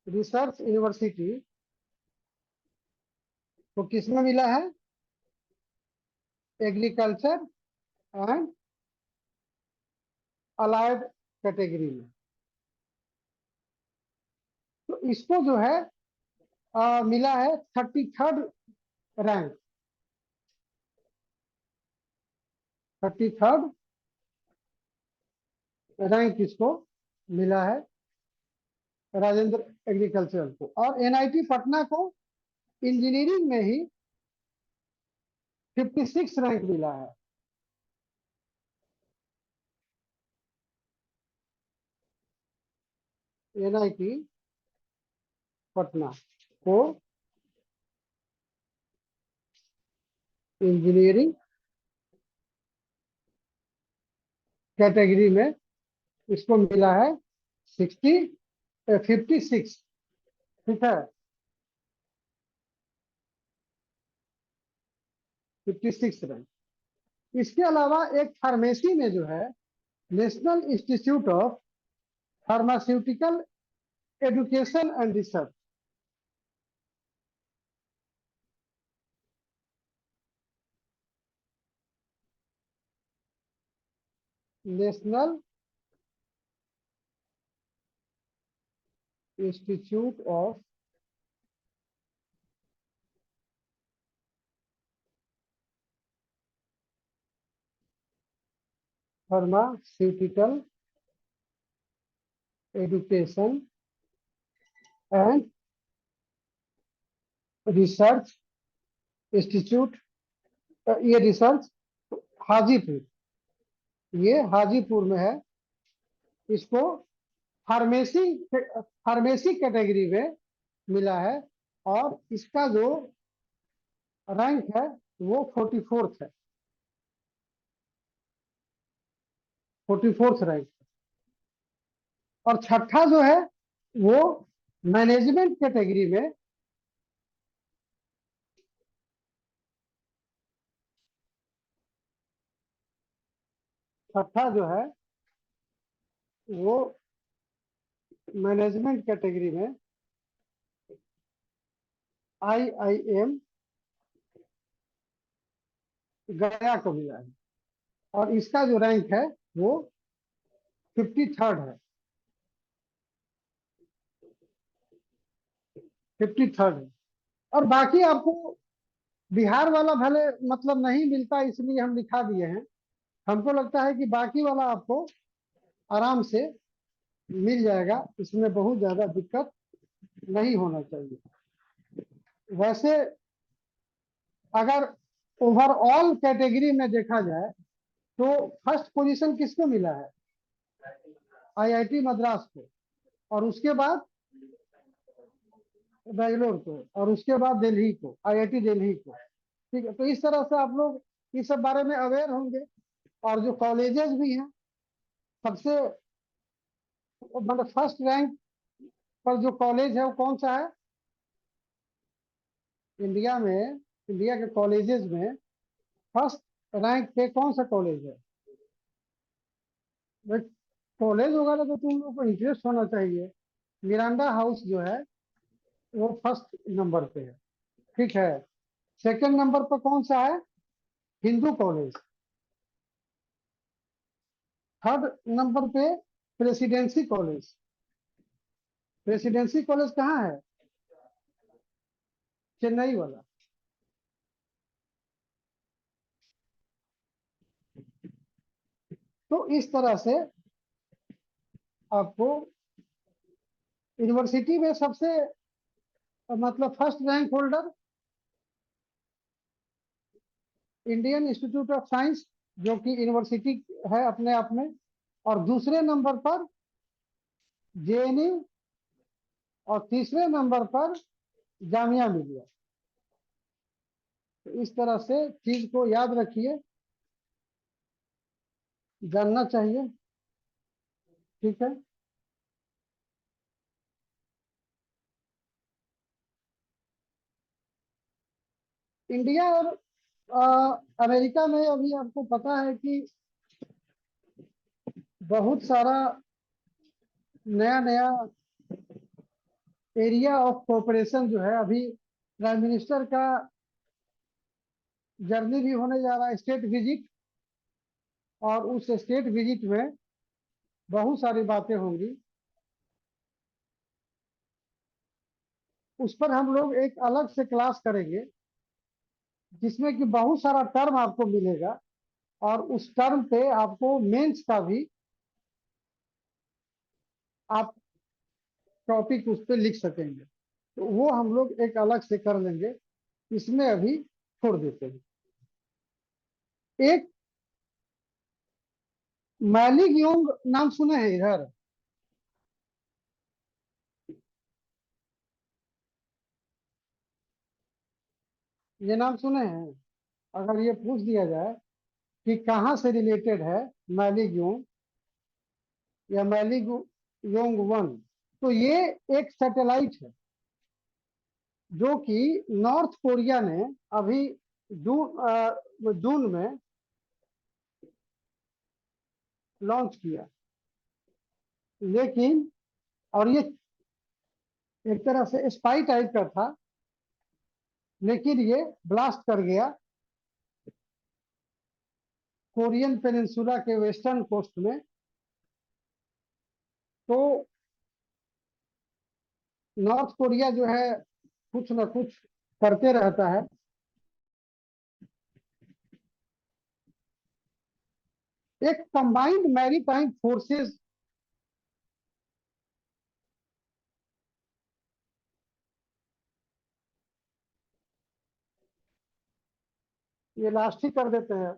research university को किसमें मिला है? एग्रीकल्चर एंड अलाइड कैटेगरी में। तो इसको जो है मिला है 33rd रैंक। 33rd रैंक इसको मिला है, राजेंद्र एग्रीकल्चरल को। और एनआईटी पटना को इंजीनियरिंग में ही 56 रैंक मिला है। एनआईटी पटना को इंजीनियरिंग कैटेगरी में इसको मिला है 56, ठीक है, 56 रैंक। इसके अलावा एक फार्मेसी में जो है national institute of pharmaceutical education and research, national institute of pharmaceutical education and research institute, ये रिसर्च हाजीपुर, ये हाजीपुर में है। इसको फार्मेसी फार्मेसी कैटेगरी में मिला है और इसका जो रैंक है वो 44th है, 44th रैंक। और छठा जो है वो मैनेजमेंट कैटेगरी में छठा जो है वो मैनेजमेंट कैटेगरी में IIM गया को मिला है और इसका जो रैंक है वो 53rd है, 53rd है। और बाकी आपको बिहार वाला भले मतलब नहीं मिलता, इसलिए हम लिखा दिए हैं। हमको लगता है कि बाकी वाला आपको आराम से मिल जाएगा, इसमें बहुत ज्यादा दिक्कत नहीं होना चाहिए। वैसे अगर ओवरऑल कैटेगरी में देखा जाए तो फर्स्ट पोजीशन किसको मिला है? IIT मद्रास को, और उसके बाद बेंगलोर को, और उसके बाद दिल्ली को, IIT दिल्ली को। ठीक है, तो इस तरह से आप लोग इस सब बारे में अवेयर होंगे। और जो कॉलेजेस भी हैं, सबसे मतलब फर्स्ट रैंक पर जो कॉलेज है वो कौन सा है इंडिया में? इंडिया के कॉलेजेस में फर्स्ट रैंक पे कौन सा कॉलेज है? भाई कॉलेज होगा तो तुम लोग को इंटरेस्ट होना चाहिए। मिरांडा हाउस जो है वो फर्स्ट नंबर पे है, ठीक है। सेकंड नंबर पर कौन सा है? हिंदू कॉलेज। थर्ड नंबर पे प्रेसिडेंसी कॉलेज। प्रेसिडेंसी कॉलेज कहाँ है? चेन्नई वाला। तो इस तरह से आपको यूनिवर्सिटी में सबसे मतलब first rank holder Indian institute of science, जो कि यूनिवर्सिटी है अपने आप में। और दूसरे नंबर पर JNU, और तीसरे नंबर पर जामिया मिलिया। तो इस तरह से चीज को याद रखिए, जानना चाहिए, ठीक है। इंडिया और अमेरिका में अभी आपको पता है कि बहुत सारा नया नया एरिया ऑफ कोऑपरेशन जो है, अभी प्राइम मिनिस्टर का जर्नी भी होने जा रहा है, स्टेट विजिट। और उस स्टेट विजिट में बहुत सारी बातें होंगी, उस पर हम लोग एक अलग से क्लास करेंगे, जिसमें कि बहुत सारा टर्म आपको मिलेगा और उस टर्म पे आपको मेंस का भी आप टॉपिक उस पे लिख सकेंगे। तो वो हम लोग एक अलग से कर लेंगे, इसमें अभी छोड़ देते हैं। एक मैलिक योंग नाम सुने हैं इधर? ये नाम सुने हैं? अगर ये पूछ दिया जाए कि कहाँ से रिलेटेड है मैलिक योंग या मैलिक योंग वन, तो ये एक सैटेलाइट है जो कि नॉर्थ कोरिया ने अभी जून में लॉन्च किया। लेकिन और ये एक तरह से स्पाई टाइप का था, लेकिन ये ब्लास्ट कर गया कोरियन पेनिनसुला के वेस्टर्न कोस्ट में। तो नॉर्थ कोरिया जो है कुछ ना कुछ करते रहता है। एक कंबाइंड मैरीटाइम फोर्सेस ये लास्ट ही कर देते हैं।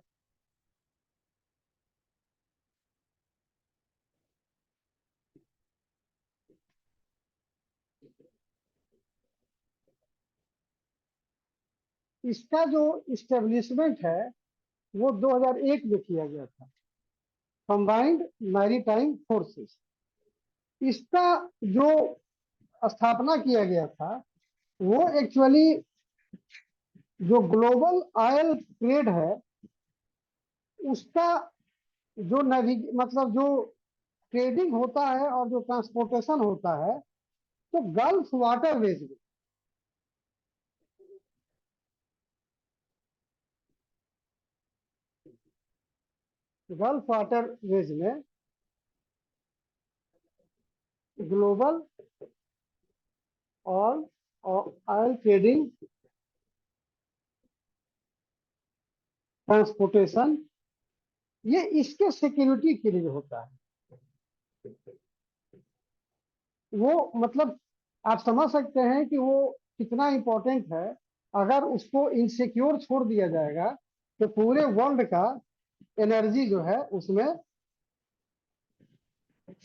इसका जो इस्टेब्लिशमेंट है वो 2001 में किया गया था, कंबाइंड मैरीटाइम फोर्सेस। इसका जो स्थापना किया गया था वो एक्चुअली जो ग्लोबल ऑयल ट्रेड है उसका जो मतलब जो ट्रेडिंग होता है और जो ट्रांसपोर्टेशन होता है, तो गल्फ वाटरवेज में, गल्फ वाटरवेज में ग्लोबल ऑयल ट्रेडिंग ट्रांसपोर्टेशन ये इसके सिक्योरिटी के लिए होता है। वो मतलब आप समझ सकते हैं कि वो कितना इंपॉर्टेंट है। अगर उसको इनसिक्योर छोड़ दिया जाएगा तो पूरे वर्ल्ड का एनर्जी जो है उसमें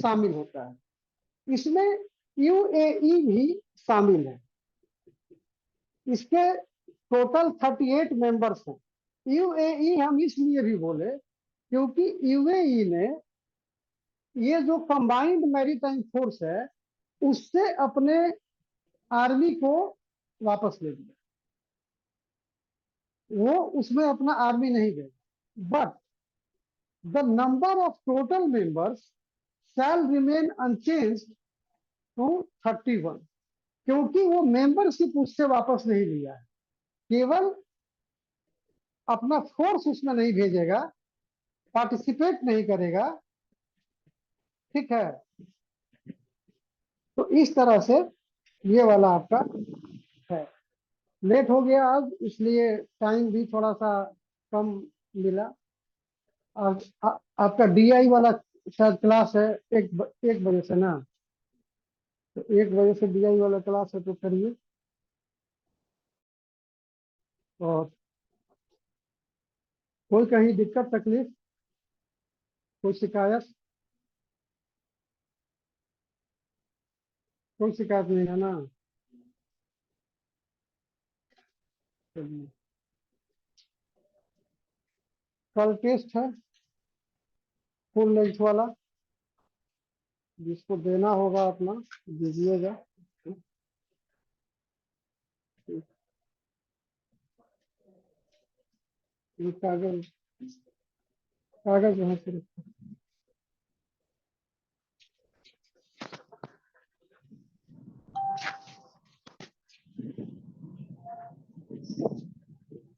शामिल होता है। इसमें यूएई भी शामिल है। इसके टोटल 38 मेंबर्स हैं। यूएई हम इसलिए भी बोले क्योंकि यूएई ने ये जो कंबाइंड मैरीटाइम फोर्स है उससे अपने आर्मी को वापस ले लिया। वो उसमें अपना आर्मी नहीं गए, but the number of total members shall remain unchanged to 31, क्योंकि वो मेंबरशिप उससे वापस नहीं लिया है, केवल अपना फोर्स उसमें नहीं भेजेगा, पार्टिसिपेट नहीं करेगा। ठीक है, तो इस तरह से ये वाला आपका है। लेट हो गया आज, इसलिए टाइम भी थोड़ा सा कम मिला। आज आपका डीआई वाला शायद क्लास है 1 बजे से ना, तो 1 बजे से डीआई वाला क्लास है, तो करिए। और कोई कहीं दिक्कत तकलीफ, कोई शिकायत? कोई शिकायत नहीं है ना? चलिए, कल टेस्ट है फुल लेंथ वाला, जिसको देना होगा अपना दीजिएगा। ये कागज कागज वहां से रखो।